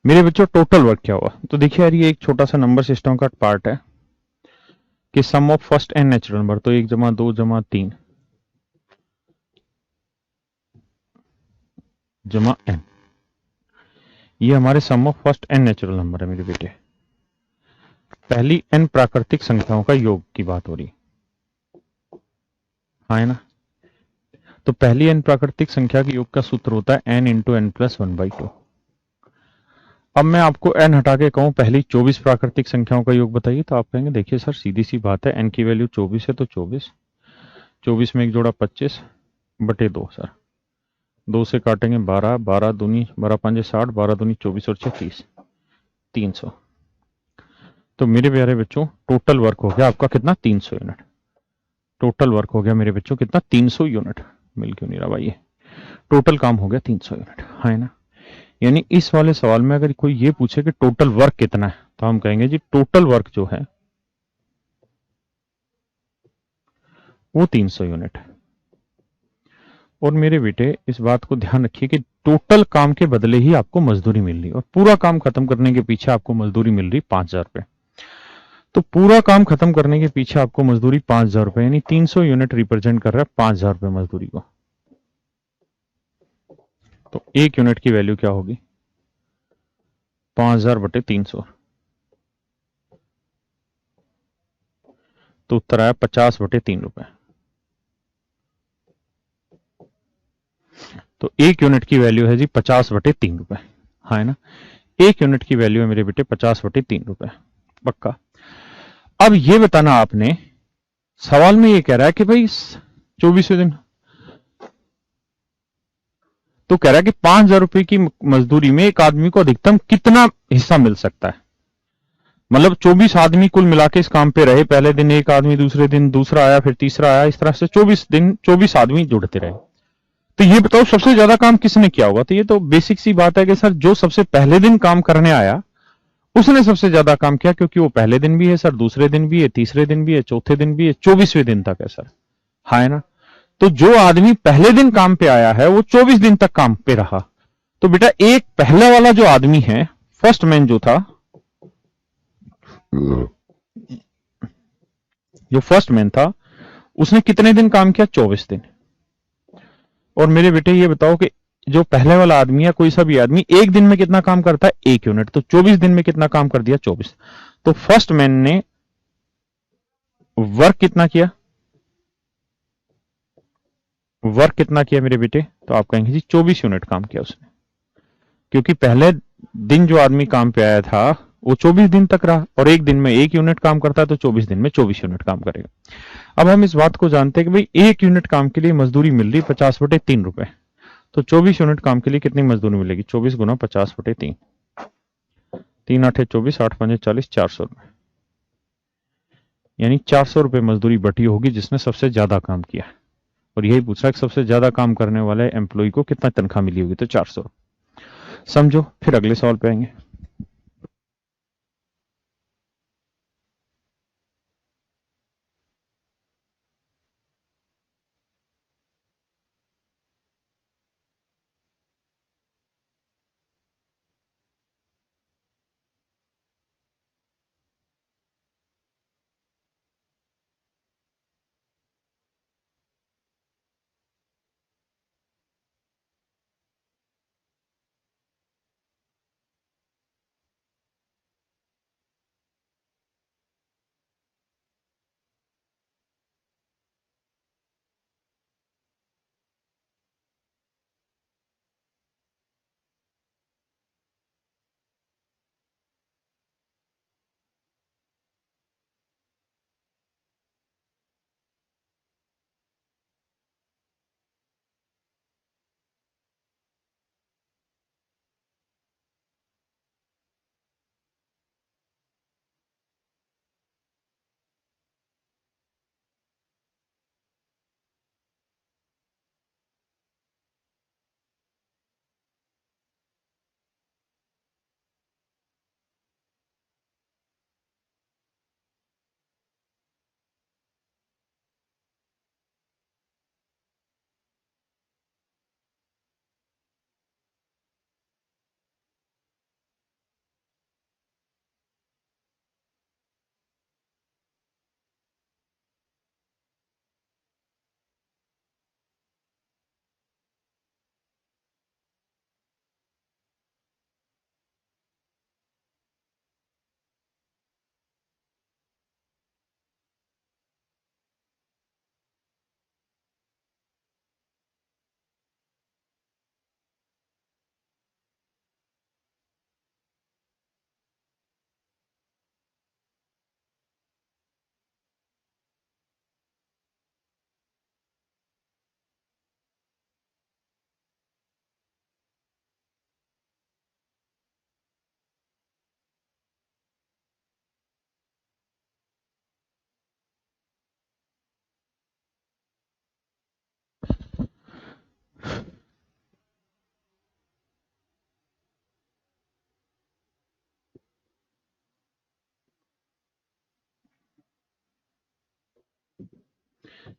मेरे बच्चों टोटल वर्क क्या हुआ? तो देखिए यार, ये एक छोटा सा नंबर सिस्टम का पार्ट है कि sum of first n natural number, तो 1 जमा 2 जमा 3 जमा एन, ये हमारे sum of first n natural number है मेरे बेटे। पहली एन प्राकृतिक संख्याओं का योग की बात हो रही, हाँ है ना? तो पहली एन प्राकृतिक संख्या के योग का सूत्र होता है n इंटू एन प्लस 1/2। अब मैं आपको n हटा के कहूं पहली 24 प्राकृतिक संख्याओं का योग बताइए, तो आप कहेंगे देखिए सर सीधी सी बात है, n की वैल्यू 24 है तो 24 में एक जोड़ा 25 बटे 2 सर, 2 से काटेंगे 12, 12 दूनी 12 5 60, 12 दूनी 24 और 30, 300। तो मेरे प्यारे बच्चों टोटल वर्क हो गया आपका कितना? 300 यूनिट। टोटल वर्क हो गया मेरे बच्चों कितना? 300 यूनिट। मिल क्यों नहीं रहा भाई? टोटल काम हो गया 300 यूनिट, है ना? यानी इस वाले सवाल में अगर कोई ये पूछे कि टोटल वर्क कितना है, तो हम कहेंगे जी टोटल वर्क जो है वो 300 यूनिट है। और मेरे बेटे इस बात को ध्यान रखिए कि टोटल काम के बदले ही आपको मजदूरी मिल रही, और पूरा काम खत्म करने के पीछे आपको मजदूरी मिल रही 5,000 रुपए। तो पूरा काम खत्म करने के पीछे आपको मजदूरी 5,000 रुपए, यानी 300 यूनिट रिप्रेजेंट कर रहा है 5,000 रुपए मजदूरी को। तो 1 यूनिट की वैल्यू क्या होगी? 5,000 बटे 300, तो उत्तर आया 50 बटे 3 रुपए। तो 1 यूनिट की वैल्यू है जी 50 बटे 3 रुपए, हाँ है ना? 1 यूनिट की वैल्यू है मेरे बेटे 50 बटे 3 रुपए, पक्का। अब ये बताना आपने, सवाल में ये कह रहा है कि भाई 24वें दिन, तो कह रहा है कि 5,000 रुपए की मजदूरी में एक आदमी को अधिकतम कितना हिस्सा मिल सकता है? मतलब 24 आदमी कुल मिला के इस काम पे रहे, पहले दिन एक आदमी, दूसरे दिन दूसरा आया, फिर तीसरा आया, इस तरह से 24 दिन 24 आदमी जुड़ते रहे। तो ये बताओ सबसे ज्यादा काम किसने किया होगा? तो ये तो बेसिक सी बात है कि सर जो सबसे पहले दिन काम करने आया उसने सबसे ज्यादा काम किया, क्योंकि वो पहले दिन भी है सर, दूसरे दिन भी है, तीसरे दिन भी है, चौथे दिन भी है, 24वें दिन तक है सर, हाँ है ना? तो जो आदमी पहले दिन काम पे आया है वो 24 दिन तक काम पे रहा। तो बेटा एक पहला वाला जो आदमी है, फर्स्ट मैन जो था, जो फर्स्ट मैन था, उसने कितने दिन काम किया? 24 दिन। और मेरे बेटे ये बताओ कि जो पहले वाला आदमी है, कोई सा भी आदमी एक दिन में कितना काम करता है? 1 यूनिट। तो 24 दिन में कितना काम कर दिया? 24। तो फर्स्ट मैन ने वर्क कितना किया? वर्क कितना किया मेरे बेटे? तो आप कहेंगे जी 24 यूनिट काम किया उसने, क्योंकि पहले दिन जो आदमी काम पे आया था वो 24 दिन तक रहा, और एक दिन में 1 यूनिट काम करता है तो 24 दिन में 24 यूनिट काम करेगा। अब हम इस बात को जानते हैं कि भाई 1 यूनिट काम के लिए मजदूरी मिल रही 50/3 रुपए, तो 24 यूनिट काम के लिए कितनी मजदूरी मिलेगी? 24 गुना 50/3, 3 8 24, 8 5 40, 400 रुपए। यानी 400 रुपए मजदूरी बटी होगी जिसने सबसे ज्यादा काम किया। और यही पूछा कि सबसे ज्यादा काम करने वाले एम्प्लॉय को कितना तनख्वाह मिली होगी, तो 400। समझो, फिर अगले सवाल पे आएंगे।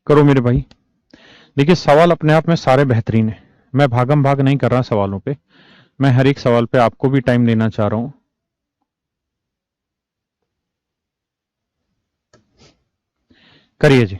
करो मेरे भाई। देखिए, सवाल अपने आप में सारे बेहतरीन है। मैं भागम भाग नहीं कर रहा सवालों पे, मैं हर एक सवाल पे आपको भी टाइम देना चाह रहा हूं। करिए जी।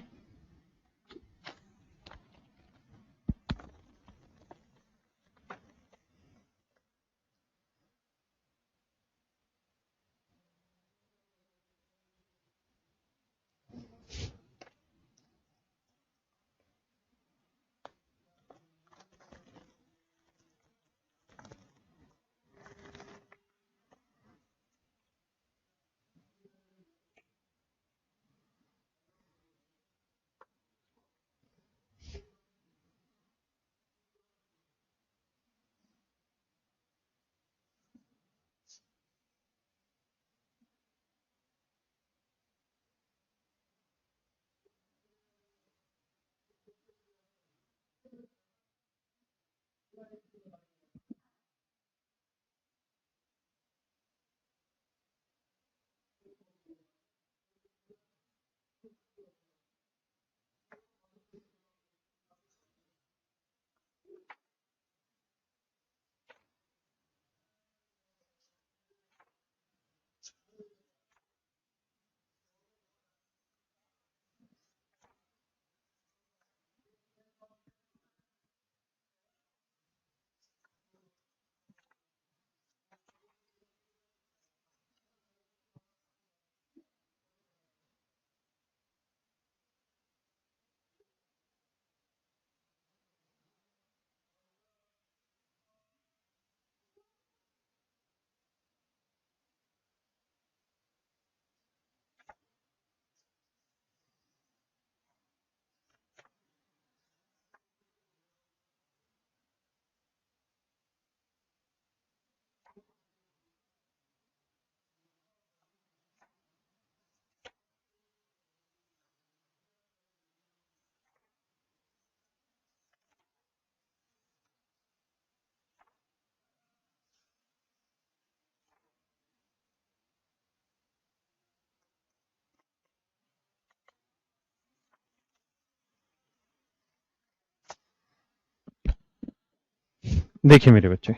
देखिए मेरे बच्चे,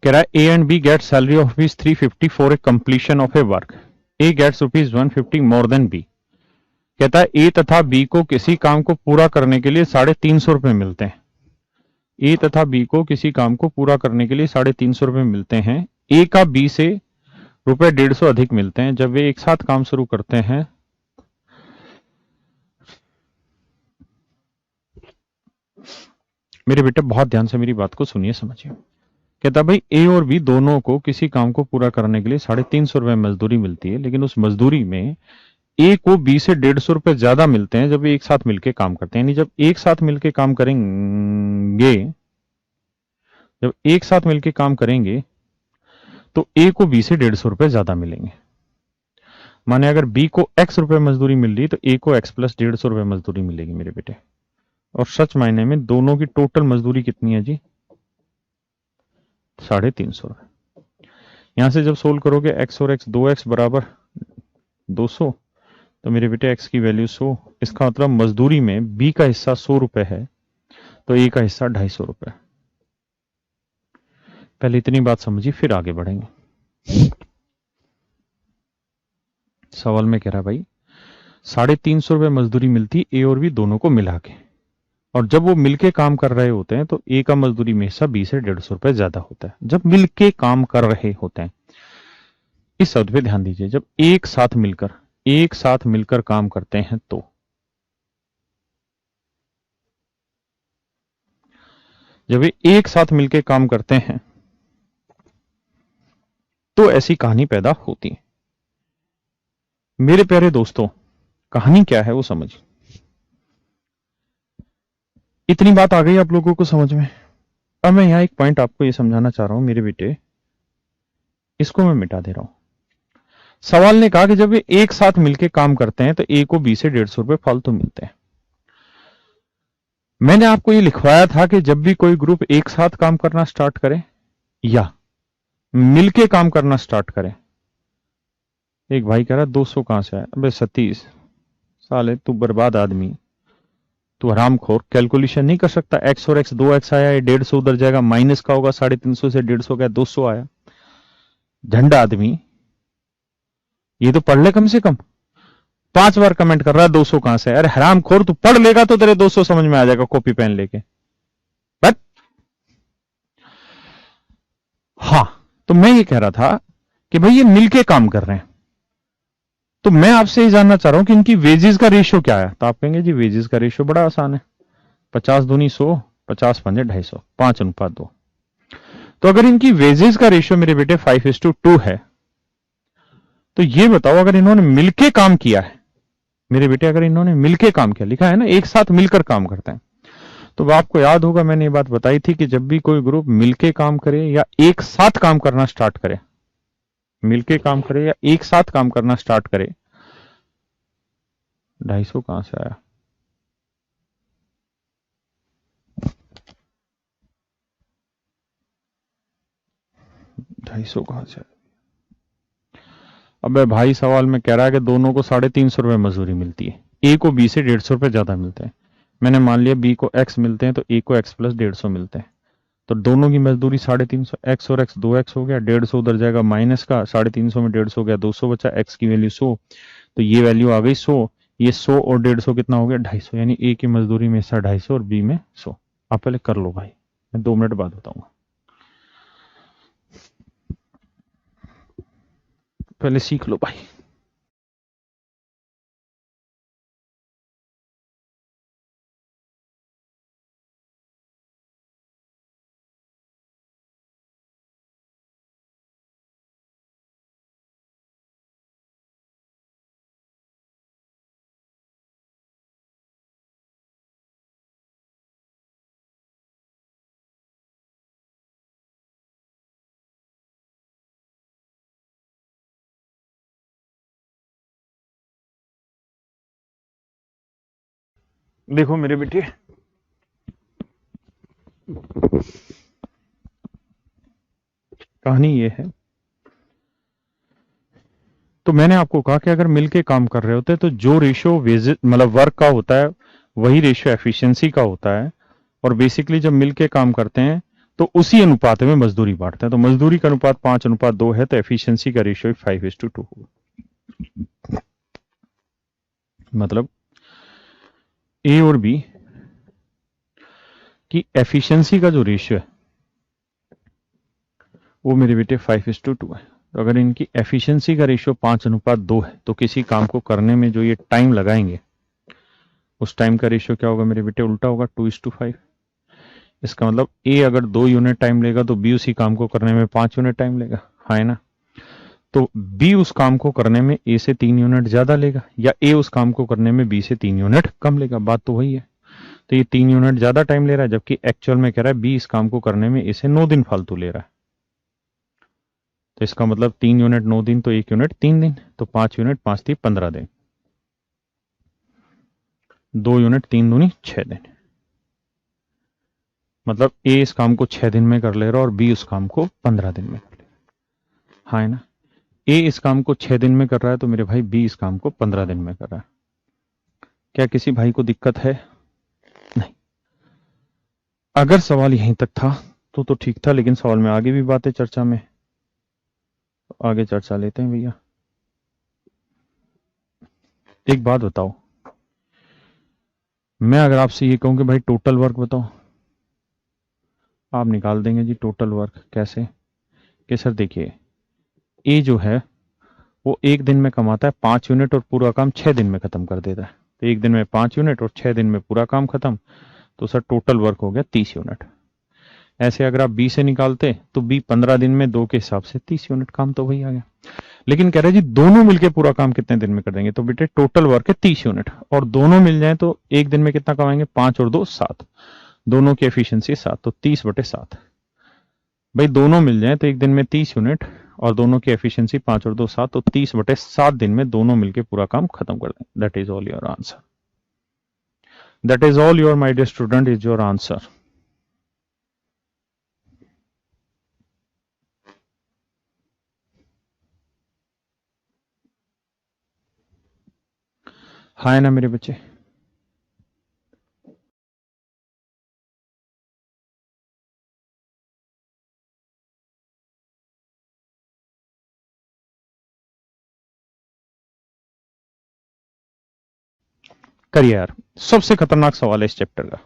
कह रहा है A and B get salary of rupees 350 for a completion of a work. A gets rupees 150 more than B. कहता है ए तथा बी को किसी काम को पूरा करने के लिए 350 रुपए मिलते हैं। ए तथा बी को किसी काम को पूरा करने के लिए 350 रुपए मिलते हैं। ए का बी से रुपए 150 अधिक मिलते हैं। जब वे एक साथ काम शुरू करते हैं मेरे बेटे बहुत ध्यान से मेरी बात को सुनिए, समझिए। कहता भाई ए और बी दोनों को किसी काम को पूरा करने के लिए 350 रुपए मजदूरी मिलती है, लेकिन उस मजदूरी में ए को बी से 150 रुपए ज्यादा मिलते हैं जब एक साथ मिलकर काम करते हैं। यानी जब एक साथ मिलकर काम करेंगे, जब एक साथ मिलकर काम करेंगे तो ए को बी से 150 रुपए ज्यादा मिलेंगे। माने अगर बी को x रुपए मजदूरी मिल रही तो ए को x प्लस 150 रुपए मजदूरी मिलेगी मेरे बेटे। और सच मायने में दोनों की टोटल मजदूरी कितनी है जी? 350 रुपए। यहां से जब सोल्व करोगे x और x 2x बराबर 200, तो मेरे बेटे x की वैल्यू 100। इसका मतलब मजदूरी में b का हिस्सा 100 रुपए है तो a का हिस्सा 250 रुपए। पहले इतनी बात समझिए फिर आगे बढ़ेंगे। सवाल में कह रहा भाई 350 रुपए मजदूरी मिलती ए और बी दोनों को मिला के, और जब वो मिलके काम कर रहे होते हैं तो ए का मजदूरी में हिस्सा बी से 150 रुपए ज्यादा होता है। जब मिलके काम कर रहे होते हैं, इस शब्द पे ध्यान दीजिए, जब एक साथ मिलकर काम करते हैं तो जब वे एक साथ मिलकर काम करते हैं तो ऐसी कहानी पैदा होती है। मेरे प्यारे दोस्तों, कहानी क्या है वो समझिए। इतनी बात आ गई आप लोगों को समझ में। अब मैं यहां एक पॉइंट आपको ये समझाना चाह रहा हूं मेरे बेटे, इसको मैं मिटा दे रहा हूं। सवाल ने कहा कि जब वे एक साथ मिलकर काम करते हैं तो ए को बी से 150 रुपए फालतू मिलते हैं। मैंने आपको ये लिखवाया था कि जब भी कोई ग्रुप एक साथ काम करना स्टार्ट करे या मिलके काम करना स्टार्ट करे। एक भाई कह रहा 200 कहां से आया? अबे सतीश साले तू बर्बाद आदमी, तू हरामखोर, कैलकुलेशन नहीं कर सकता। x और x 2x आया, 150 उधर जाएगा, माइनस का होगा, 350 से 150 गया, 200 आया। झंडा आदमी, ये तो पढ़ ले कम से कम। 5 बार कमेंट कर रहा है 200 कहां से? अरे हरामखोर, तू पढ़ लेगा तो तेरे 200 समझ में आ जाएगा, कॉपी पेन लेके। बट हाँ, तो मैं ये कह रहा था कि भाई ये मिलके काम कर रहे हैं, तो मैं आपसे ये जानना चाह रहा हूं कि इनकी वेजेस का रेशियो क्या है। तो आप कहेंगे जी वेजेस का रेशियो बड़ा आसान है, 50 दूनी 100, 50 पंजे 250, 5:2। तो अगर इनकी वेजेस का रेशियो मेरे बेटे 5:2 है, तो ये बताओ अगर इन्होंने मिलके काम किया है मेरे बेटे, अगर इन्होंने मिलके काम किया, लिखा है ना एक साथ मिलकर काम करते हैं, तो आपको याद होगा मैंने ये बात बताई थी कि जब भी कोई ग्रुप मिलके काम करे या एक साथ काम करना स्टार्ट करे, मिलके काम करे या एक साथ काम करना स्टार्ट करे। 250 कहां से आया? ढाई सौ कहां से आया? अबे भाई सवाल में कह रहा है कि दोनों को 350 रुपए मजदूरी मिलती है, ए को बी से 150 रुपए ज्यादा मिलते हैं। मैंने मान लिया बी को x मिलते हैं तो ए को x प्लस 150 मिलते हैं, तो दोनों की मजदूरी 350। x और x 2x हो गया, 150 उधर जाएगा, माइनस का 350 में 150 हो गया, 200 बचा, x की वैल्यू 100, तो ये वैल्यू आ गई 100। ये 100 और 150 कितना हो गया? 250। यानी ए की मजदूरी में हिस्सा 250 और बी में 100। आप पहले कर लो भाई, मैं 2 मिनट बाद बताऊंगा, पहले सीख लो भाई। देखो मेरे बेटे, कहानी ये है, तो मैंने आपको कहा कि अगर मिलके काम कर रहे होते तो जो रेशियो मतलब वर्क का होता है वही रेशियो एफिशिएंसी का होता है। और बेसिकली जब मिलके काम करते हैं तो उसी अनुपात में मजदूरी बांटते हैं। तो मजदूरी का अनुपात 5:2 है, तो एफिशिएंसी का रेशियो 5:2 होगा। मतलब ए और बी की एफिशिएंसी का जो रेशियो है वो मेरे बेटे 5:2 है। तो अगर इनकी एफिशिएंसी का रेशियो 5:2 है तो किसी काम को करने में जो ये टाइम लगाएंगे उस टाइम का रेशियो क्या होगा मेरे बेटे? उल्टा होगा, 2:5। इसका मतलब ए अगर 2 यूनिट टाइम लेगा तो बी उसी काम को करने में 5 यूनिट टाइम लेगा, हाँ है ना? तो बी उस काम को करने में ए से 3 यूनिट ज्यादा लेगा, या ए उस काम को करने में बी से 3 यूनिट कम लेगा, बात तो वही है। तो ये 3 यूनिट ज्यादा टाइम ले रहा है, जबकि एक्चुअल में कह रहा है बी इस काम को करने में ए से 9 दिन फालतू ले रहा है। तो इसका मतलब 3 यूनिट 9 दिन, तो 1 यूनिट 3 दिन, तो 5 यूनिट 5 थी 15 दिन, 2 यूनिट 3 दूनी 6 दिन। मतलब ए इस काम को 6 दिन में कर ले रहा है और बी उस काम को 15 दिन में कर ले रहा है, हाँ है ना? ए इस काम को 6 दिन में कर रहा है तो मेरे भाई बी इस काम को 15 दिन में कर रहा है। क्या किसी भाई को दिक्कत है? नहीं। अगर सवाल यहीं तक था तो ठीक था, लेकिन सवाल में आगे भी बातें चर्चा में, तो आगे चर्चा लेते हैं भैया। एक बात बताओ, मैं अगर आपसे ये कहूं कि भाई टोटल वर्क बताओ, आप निकाल देंगे जी टोटल वर्क। कैसे? कि सर देखिए, ए जो है वो एक दिन में कमाता है 5 यूनिट और पूरा काम 6 दिन में खत्म कर देता है। तो एक दिन में 5 यूनिट और 6 दिन में पूरा काम खत्म, तो सर टोटल वर्क हो गया 30 यूनिट। ऐसे अगर आप बी से निकालते तो बी 15 दिन में 2 के हिसाब से 30 यूनिट, काम तो वही आ गया। लेकिन कह रहे जी दोनों मिलके पूरा काम कितने दिन में कर देंगे? तो बेटे टोटल वर्क है 30 यूनिट, और दोनों मिल जाए तो एक दिन में कितना कमाएंगे? 5 और 2 7, दोनों की एफिशिएंसी 7, तो 30/7। भाई दोनों मिल जाए तो एक दिन में 30 यूनिट और दोनों की एफिशिएंसी 5 और 2 7, तो 30/7 दिन में दोनों मिलके पूरा काम खत्म कर दें। That is all your answer. That is all your my dear student is your answer. हाँ है ना मेरे बच्चे? करिए यार, सबसे खतरनाक सवाल है इस चैप्टर का,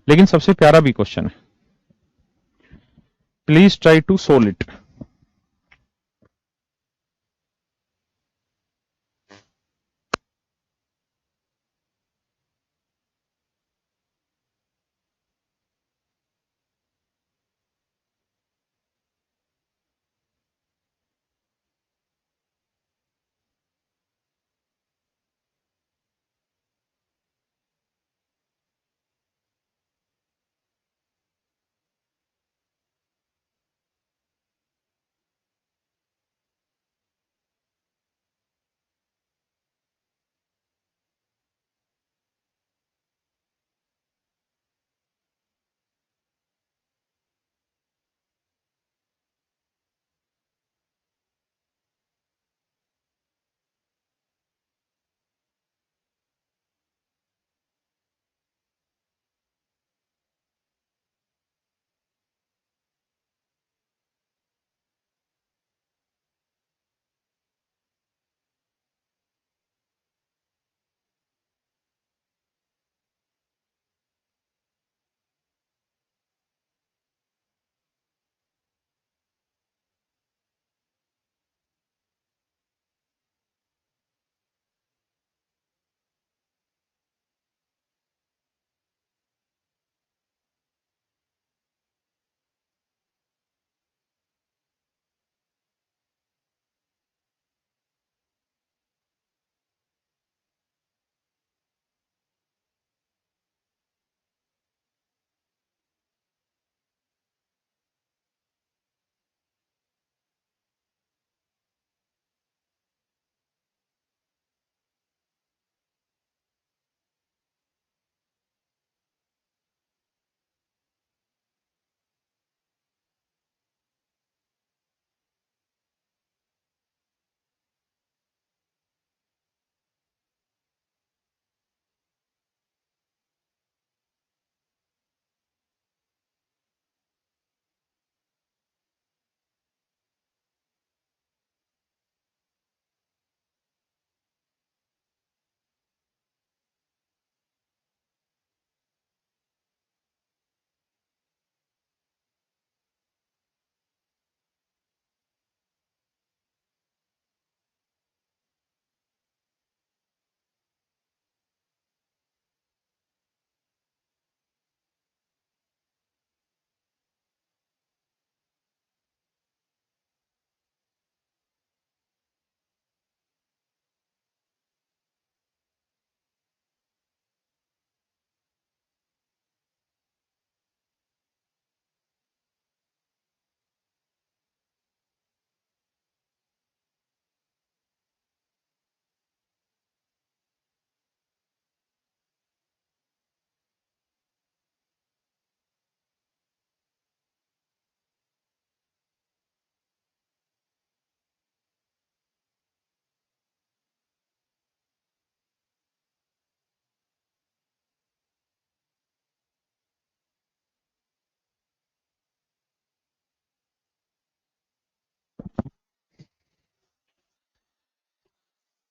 लेकिन सबसे प्यारा भी क्वेश्चन है। Please try to solve it.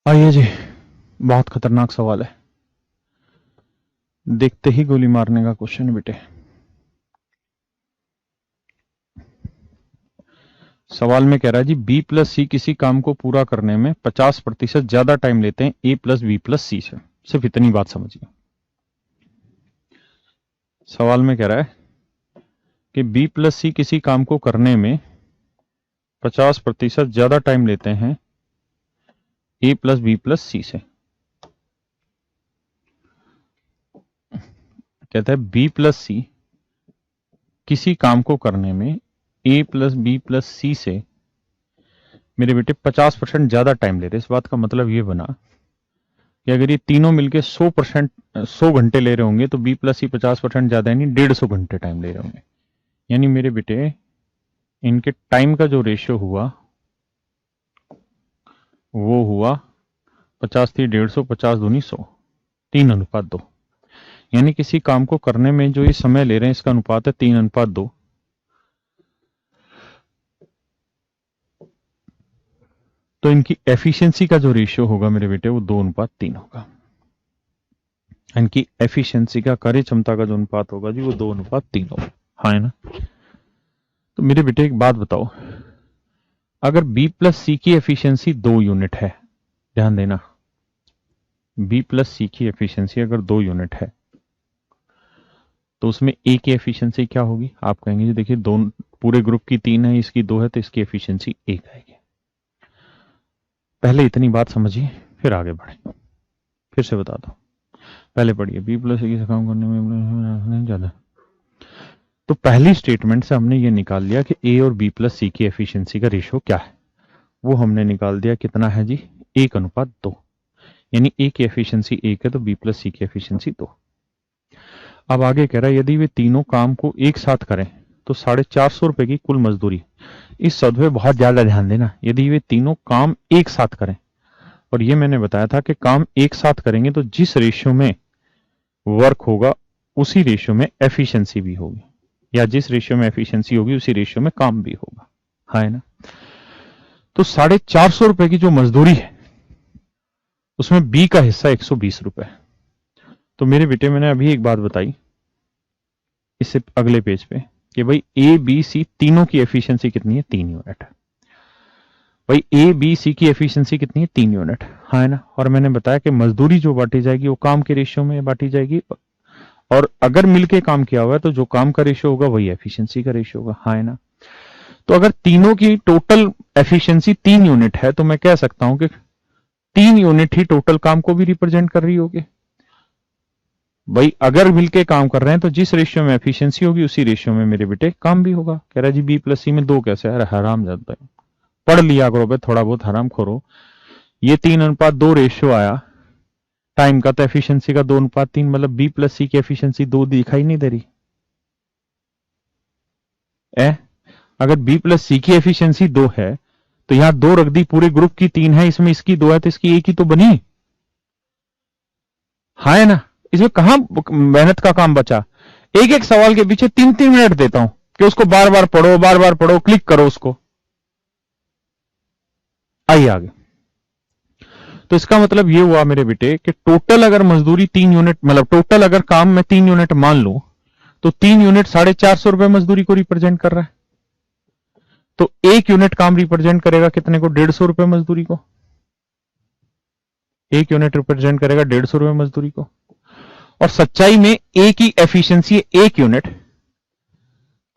आइए जी, बहुत खतरनाक सवाल है, देखते ही गोली मारने का क्वेश्चन है बेटे। सवाल में कह रहा है जी बी प्लस सी किसी काम को पूरा करने में 50% ज्यादा टाइम लेते हैं ए प्लस बी प्लस सी से। सिर्फ इतनी बात समझिए। सवाल में कह रहा है कि बी प्लस सी किसी काम को करने में 50% ज्यादा टाइम लेते हैं ए प्लस बी प्लस सी से। कहता है बी प्लस सी किसी काम को करने में ए प्लस बी प्लस सी से मेरे बेटे 50% ज्यादा टाइम लेते हैं। इस बात का मतलब ये बना कि अगर ये तीनों मिलके 100 घंटे ले रहे होंगे तो बी प्लस सी 50% ज्यादा यानी 150 घंटे टाइम ले रहे होंगे। यानी मेरे बेटे इनके टाइम का जो रेशियो हुआ वो हुआ 50 थी 150, 50 दूनी 100, 3:2। यानी किसी काम को करने में जो ये समय ले रहे हैं इसका अनुपात है 3:2। तो इनकी एफिशिएंसी का जो रेशियो होगा मेरे बेटे वो 2:3 होगा। इनकी एफिशिएंसी का, कार्य क्षमता का जो अनुपात होगा जी वो 2:3 होगा। हाँ है ना। तो मेरे बेटे एक बात बताओ, अगर बी प्लस सी की एफिशिएंसी 2 यूनिट है, ध्यान देना, बी प्लस सी की एफिशिएंसी अगर 2 यूनिट है तो उसमें ए की एफिशिएंसी क्या होगी? आप कहेंगे जी देखिए दोनों पूरे ग्रुप की 3 है, इसकी 2 है, तो इसकी एफिशिएंसी 1 आएगी। पहले इतनी बात समझिए फिर आगे बढ़े। फिर से बता दो, पहले पढ़िए, बी प्लस सी से काम करने में ज्यादा। तो पहली स्टेटमेंट से हमने ये निकाल लिया कि ए और बी प्लस सी की एफिशिएंसी का रेशियो क्या है। वो हमने निकाल दिया, कितना है जी? 1:2। यानी ए की एफिशिएंसी 1 है तो बी प्लस सी की एफिशिएंसी 2। अब आगे कह रहा है यदि वे तीनों काम को एक साथ करें तो 450 रुपए की कुल मजदूरी। इस शब्द पे बहुत ज्यादा ध्यान देना, यदि वे तीनों काम एक साथ करें, और ये मैंने बताया था कि काम एक साथ करेंगे तो जिस रेशियो में वर्क होगा उसी रेशियो में एफिशिएंसी भी होगी, या जिस रेशियो में एफिशिएंसी होगी उसी रेशियो में काम भी होगा। हाँ है ना। तो 450 रुपए की जो मजदूरी है उसमें बी का हिस्सा 120 रुपए। तो मेरे बेटे मैंने अभी एक बात बताई इससे अगले पेज पे कि भाई ए बी सी तीनों की एफिशिएंसी कितनी है? 3 यूनिट। भाई ए बी सी की एफिशिएंसी कितनी है? 3 यूनिट। हाँ है ना। और मैंने बताया कि मजदूरी जो बांटी जाएगी वो काम के रेशियो में बांटी जाएगी, और अगर मिलके काम किया हुआ है तो जो काम का रेशियो होगा वही एफिशिएंसी का रेशियो होगा। हाँ है ना। तो अगर तीनों की टोटल एफिशिएंसी 3 यूनिट है तो मैं कह सकता हूं कि 3 यूनिट ही टोटल काम को भी रिप्रेजेंट कर रही होगी। भाई अगर मिलके काम कर रहे हैं तो जिस रेशियो में एफिशिएंसी होगी उसी रेशियो में मेरे बेटे काम भी होगा। कह रहा जी बी प्लस सी में 2 कैसे? अरे हराम जाता है, पढ़ लिया करो बे, थोड़ा बहुत हराम खोरो। ये 3:2 रेशियो आया टाइम का, तो एफिशिएंसी का 2:3, मतलब बी प्लस सी की एफिशिएंसी 2 दिखाई नहीं दे रही है। अगर बी प्लस सी की एफिशिएंसी 2 है तो यहां 2 रख दी, पूरे ग्रुप की 3 है, इसमें इसकी 2 है तो इसकी एक ही तो बनी। हाँ है ना। इसमें कहां मेहनत का काम बचा? एक एक सवाल के पीछे 3-3 मिनट देता हूं कि उसको बार बार पढ़ो, क्लिक करो उसको। आइए आगे। तो इसका मतलब ये हुआ मेरे बेटे कि टोटल अगर मजदूरी 3 यूनिट, मतलब टोटल अगर काम में 3 यूनिट मान लो तो 3 यूनिट 450 रुपए मजदूरी को रिप्रेजेंट कर रहा है। तो 1 यूनिट काम रिप्रेजेंट करेगा कितने को? 150 रुपए मजदूरी को। 1 यूनिट रिप्रेजेंट करेगा 150 रुपए मजदूरी को। और सच्चाई में ए की एफिशिएंसी 1 यूनिट,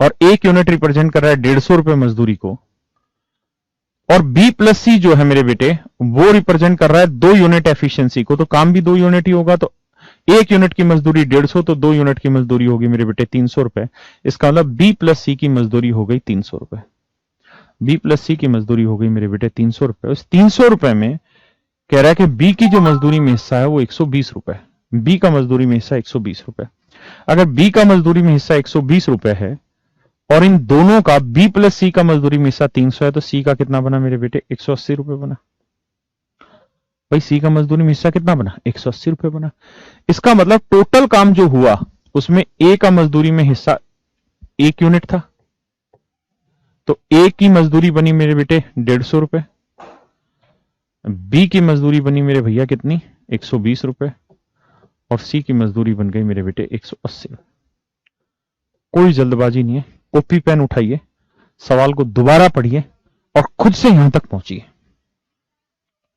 और 1 यूनिट रिप्रेजेंट कर रहा है 150 रुपए मजदूरी को, और बी प्लस सी जो है मेरे बेटे वो रिप्रेजेंट कर रहा है 2 यूनिट एफिशिएंसी को। तो काम भी 2 यूनिट ही होगा, तो 1 यूनिट की मजदूरी 150, तो 2 यूनिट की मजदूरी होगी मेरे बेटे 300 रुपए। इसका मतलब बी प्लस सी की मजदूरी हो गई 300 रुपए। बी प्लस सी की मजदूरी हो गई मेरे बेटे 300 रुपए। उस 300 रुपए में कह रहा है कि बी की जो मजदूरी में हिस्सा है वो 120 रुपए। बी का मजदूरी में हिस्सा 120 रुपए। अगर बी का मजदूरी में हिस्सा 120 रुपए है और इन दोनों का बी प्लस सी का मजदूरी में हिस्सा 300 है, तो सी का कितना बना मेरे बेटे? 180 रुपए बना। भाई सी का मजदूरी में हिस्सा कितना बना? 180 रुपए बना। इसका मतलब टोटल काम जो हुआ उसमें ए का मजदूरी में हिस्सा 1 यूनिट था, तो ए की मजदूरी बनी मेरे बेटे 150 रुपए। बी की मजदूरी बनी मेरे भैया कितनी, 120 रुपए, और सी की मजदूरी बन गई मेरे बेटे 180। कोई जल्दबाजी नहीं है, कॉपी पेन उठाइए, सवाल को दोबारा पढ़िए और खुद से यहां तक पहुंचिए।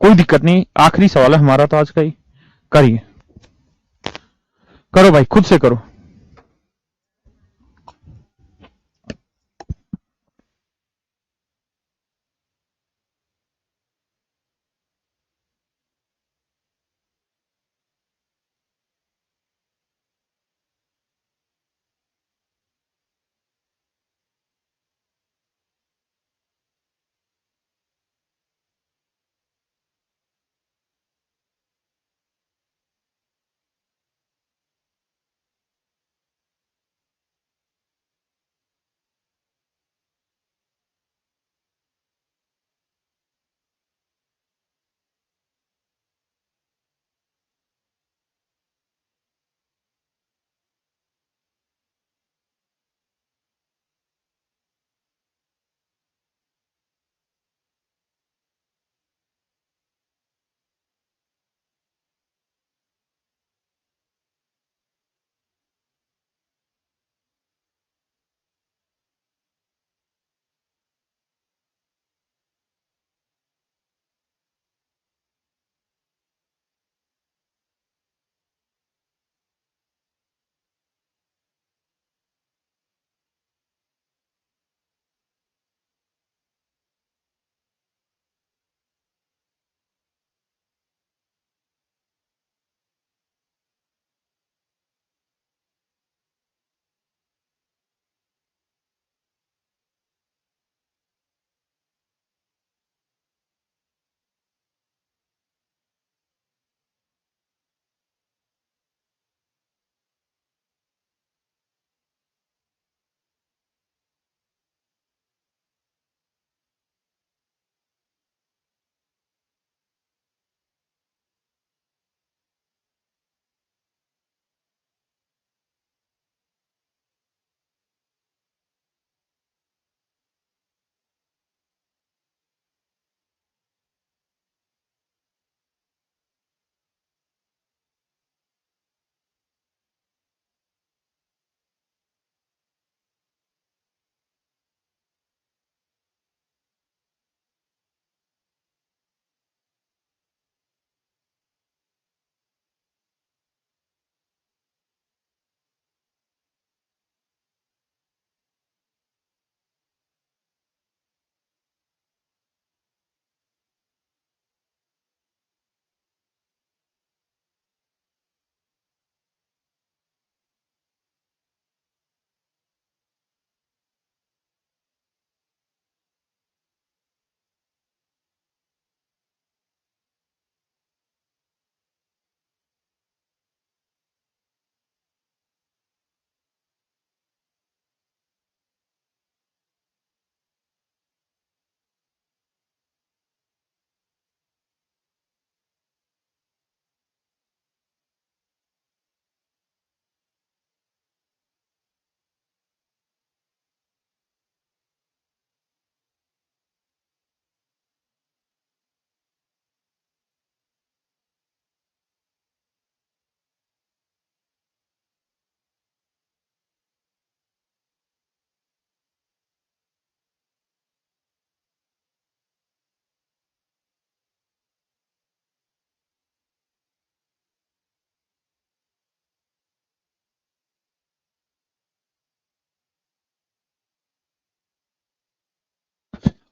कोई दिक्कत नहीं, आखिरी सवाल है हमारा तो आज का ही। करिए, करो भाई, खुद से करो।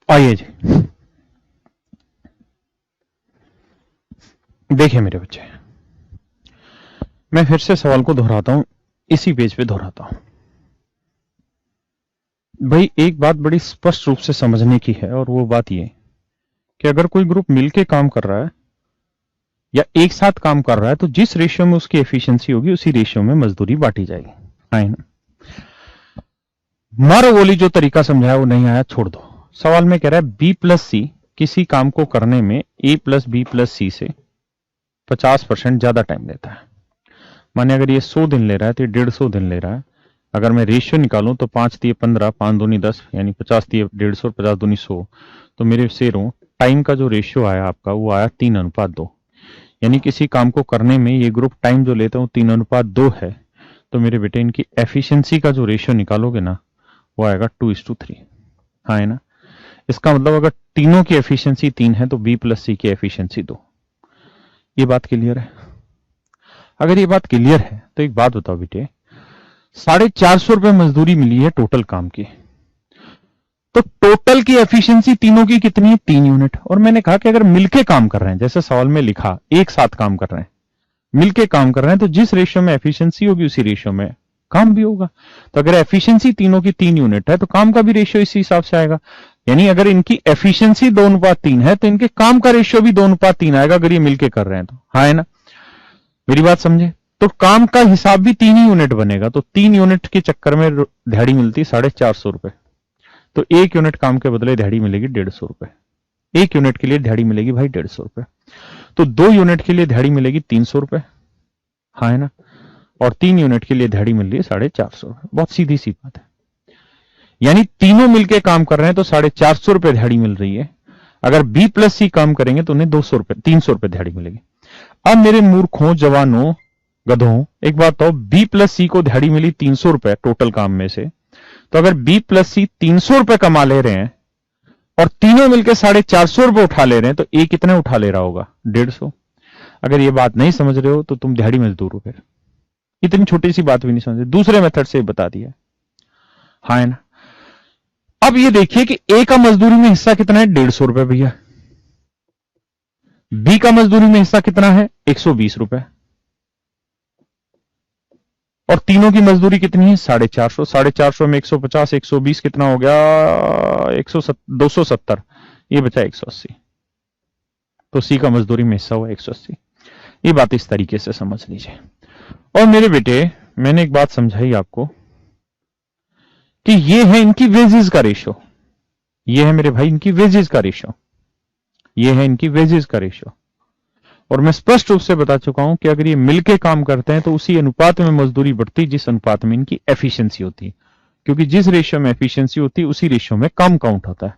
आइए जी, देखिए मेरे बच्चे, मैं फिर से सवाल को दोहराता हूं, इसी पेज पे दोहराता हूं। भाई एक बात बड़ी स्पष्ट रूप से समझने की है, और वो बात ये कि अगर कोई ग्रुप मिलके काम कर रहा है या एक साथ काम कर रहा है तो जिस रेशियो में उसकी एफिशिएंसी होगी उसी रेशियो में मजदूरी बांटी जाएगी। आए ना, मारो गोली जो तरीका समझाया वो नहीं आया, छोड़ दो। सवाल में कह रहा है बी प्लस सी किसी काम को करने में ए प्लस बी प्लस सी से 50% ज्यादा टाइम लेता है। माने अगर ये 100 दिन ले रहा है तो ये 150 दिन ले रहा है। अगर मैं रेशियो निकालूं तो 5 दिए 15, 5 दूनी 10, यानी 50 दिए 150 और 50 दूनी 100, तो मेरे शेरों टाइम का जो रेशियो आया आपका वो आया 3:2। यानी किसी काम को करने में ये ग्रुप टाइम जो लेते हैं वो 3:2 है। तो मेरे बेटे इनकी एफिशिएंसी का जो रेशियो निकालोगे ना वो आएगा 2:3। हाँ है ना। इसका मतलब अगर तीनों की एफिशिएंसी 3 है तो बी प्लस सी की एफिशिएंसी 2। ये बात क्लियर है? अगर ये बात क्लियर है तो एक बात बताओ बेटे, 450 रुपए मजदूरी मिली है टोटल काम की, तो टोटल की एफिशिएंसी तीनों की कितनी है? 3 यूनिट। और मैंने कहा कि अगर मिलके काम कर रहे हैं, जैसे सवाल में लिखा एक साथ काम कर रहे हैं, मिलके काम कर रहे हैं, तो जिस रेशियो में एफिशिएंसी होगी उसी रेशियो में काम भी होगा। तो अगर एफिशिएंसी तीनों की 3 यूनिट है तो काम का भी रेशियो इसी हिसाब से आएगा। यानी अगर इनकी एफिशिएंसी 2:3 है तो इनके काम का रेशियो भी 2:3 आएगा, अगर ये मिलके कर रहे हैं तो। हाँ है ना, मेरी बात समझे? तो काम का हिसाब भी 3 ही यूनिट बनेगा। तो 3 यूनिट के चक्कर में दिहाड़ी मिलती 450 रुपए। तो 1 यूनिट काम के बदले दिहाड़ी मिलेगी 150 रुपए। 1 यूनिट के लिए दिहाड़ी मिलेगी भाई 150 रुपए। तो 2 यूनिट के लिए दिहाड़ी मिलेगी 300 रुपए। हाँ है ना। और 3 यूनिट के लिए दिहाड़ी मिल रही है 450 रुपए। बहुत सीधी सी बात है। यानी तीनों मिलके काम कर रहे हैं तो 450 रुपए दिहाड़ी मिल रही है। अगर बी प्लस सी काम करेंगे तो उन्हें 200 रुपए 300 रुपए दिहाड़ी मिलेगी। अब मेरे मूर्खों, जवानों, गधों, एक बात तो बी प्लस सी को दिहाड़ी मिली 300 रुपए टोटल काम में से, तो अगर बी प्लस सी 300 रुपए कमा ले रहे हैं और तीनों मिलकर 450 रुपए उठा ले रहे हैं, तो ए कितने उठा ले रहा होगा? 150। अगर ये बात नहीं समझ रहे हो तो तुम दिहाड़ी मजदूर हो। फिर इतनी छोटी सी बात भी नहीं समझ रहे, दूसरे मेथड से बता दिया। हाँ है ना। अब ये देखिए कि ए का मजदूरी में हिस्सा कितना है? 150 रुपए भैया। बी का मजदूरी में हिस्सा कितना है? 120 रुपए। और तीनों की मजदूरी कितनी है? 450। 450 में 150, 120 कितना हो गया? 270। ये बचा 180। तो सी का मजदूरी में हिस्सा हुआ 180। ये बात इस तरीके से समझ लीजिए। और मेरे बेटे, मैंने एक बात समझाई आपको कि ये है इनकी वेजेस का रेशियो। ये है मेरे भाई इनकी वेजेस का रेशियो। ये है इनकी वेजेस का रेशियो। और मैं स्पष्ट रूप से बता चुका हूं कि अगर ये मिलके काम करते हैं तो उसी अनुपात में मजदूरी बढ़ती जिस अनुपात में इनकी एफिशिएंसी होती है। क्योंकि जिस रेशियो में एफिशिएंसी होती है उसी रेशियो में काम काउंट होता है।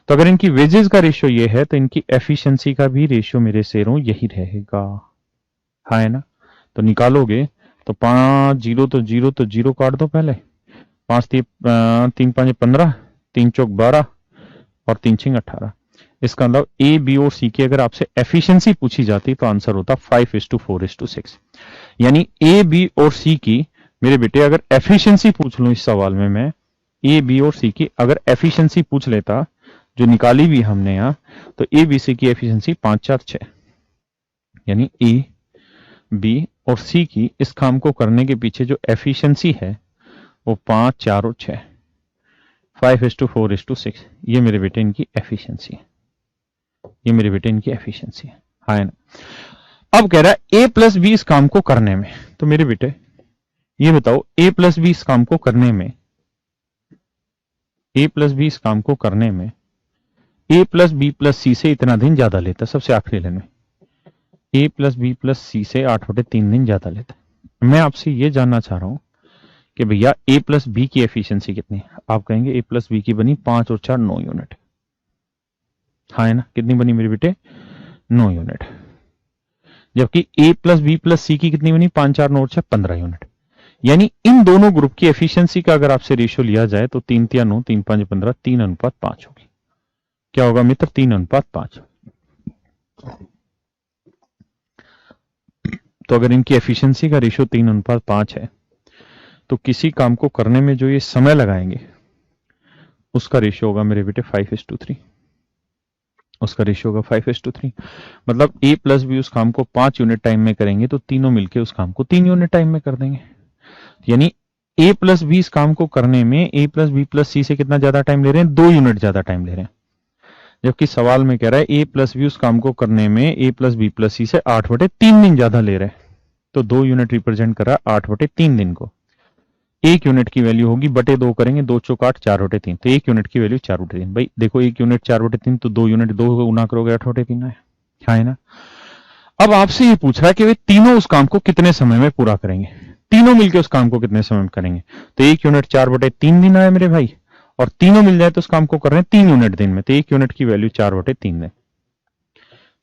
तो अगर इनकी वेजेस का रेशियो ये है तो इनकी एफिशिएंसी का भी रेशियो मेरे शेरों यही रहेगा। हाँ है ना। तो निकालोगे तो 5 जीरो तो जीरो काट दो पहले। 5 3 5 15, 3 चौक 12 और 3 6 18। इसका मतलब ए, बी और सी की अगर आपसे एफिशिएंसी पूछी जाती तो आंसर होता 5:4:6। यानी ए, बी और सी की मेरे बेटे अगर एफिशिएंसी पूछ लूं इस सवाल में, मैं ए, बी और सी की अगर एफिशिएंसी पूछ लेता, जो निकाली भी हमने यहां, तो ए, बी, सी की एफिशिएंसी 5 4 6। यानी ए, बी और सी की इस काम को करने के पीछे जो एफिशिएंसी है वो 5 4 और 6, 5:4:6। ये मेरे बेटे इनकी एफिशिएंसी है। ये मेरे बेटे इनकी एफिशिएंसी है। हाँ है ना। अब कह रहा है ए प्लस बी इस काम को करने में। तो मेरे बेटे ये बताओ, ए प्लस बी इस काम को करने में, ए प्लस बी इस काम को करने में ए प्लस बी प्लस सी से इतना दिन ज्यादा लेता है। सबसे आखिरी लाइन में ए प्लस बी प्लस सी से 8/3 दिन ज्यादा लेता है। मैं आपसे ये जानना चाह रहा हूं कि भैया ए प्लस बी की एफिशिएंसी कितनी है? आप कहेंगे ए प्लस बी की बनी 5 और 4 9 यूनिट। हाँ है ना। कितनी बनी मेरे बेटे? 9 यूनिट। जबकि ए प्लस बी प्लस सी की कितनी बनी? 5 4 9 और 6 15 यूनिट। यानी इन दोनों ग्रुप की एफिशिएंसी का अगर आपसे रेशियो लिया जाए तो 3 3 9, 3 5 15, 3:5 होगी। क्या होगा मित्र? 3:5। तो अगर इनकी एफिशिएंसी का रेशियो 3:5 है तो किसी काम को करने में जो ये समय लगाएंगे उसका रेशियो होगा मेरे बेटे 5:3। उसका रेशियो होगा 5:3। मतलब ए प्लस बी उस काम को 5 यूनिट टाइम में करेंगे तो तीनों मिलकर उस काम को 3 यूनिट टाइम में कर देंगे। यानी ए प्लस बी इस काम को करने में ए प्लस बी प्लस सी से कितना ज्यादा टाइम ले रहे हैं? 2 यूनिट ज्यादा टाइम ले रहे हैं। जबकि सवाल में कह रहा है ए प्लस बी उस काम को करने में ए प्लस बी प्लस सी से 8/3 दिन ज्यादा ले रहे हैं। तो 2 यूनिट रिप्रेजेंट कर रहा है 8/3 दिन को। 1 यूनिट की वैल्यू होगी बटे 2 करेंगे, 2 चौक 8, 4/3। तो 1 यूनिट की वैल्यू 4/3। भाई देखो 1 यूनिट 4/3 तो 2 यूनिट 2 को गुना करोगे 8/3 है। क्या है ना। अब आपसे ये पूछ रहा है कि वे तीनों उस काम को कितने समय में पूरा करेंगे? तीनों मिलकर उस काम को कितने समय में करेंगे? तो 1 यूनिट 4/3 दिन आया मेरे भाई, और तीनों मिल जाए तो उस काम को कर रहे हैं 3 यूनिट दिन में। तो 1 यूनिट की वैल्यू 4/3 है।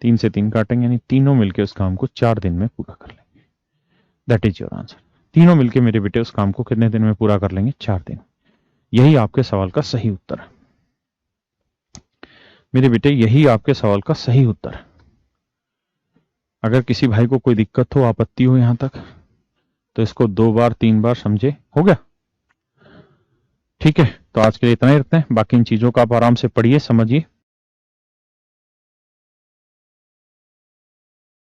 3 से 3 काटेंगे, यानी तीनों मिलके उस काम को 4 दिन में पूरा कर लेंगे। That is your answer. तीनों मिलके मेरे बेटे उस काम को कितने दिन में पूरा कर लेंगे? 4 दिन। यही आपके सवाल का सही उत्तर है मेरे बेटे, यही आपके सवाल का सही उत्तर है। अगर किसी भाई को कोई दिक्कत हो, आपत्ति हो यहां तक, तो इसको 2 बार 3 बार समझे। हो गया? ठीक है, तो आज के लिए इतना ही रखते हैं। बाकी इन चीजों का आप आराम से पढ़िए, समझिए।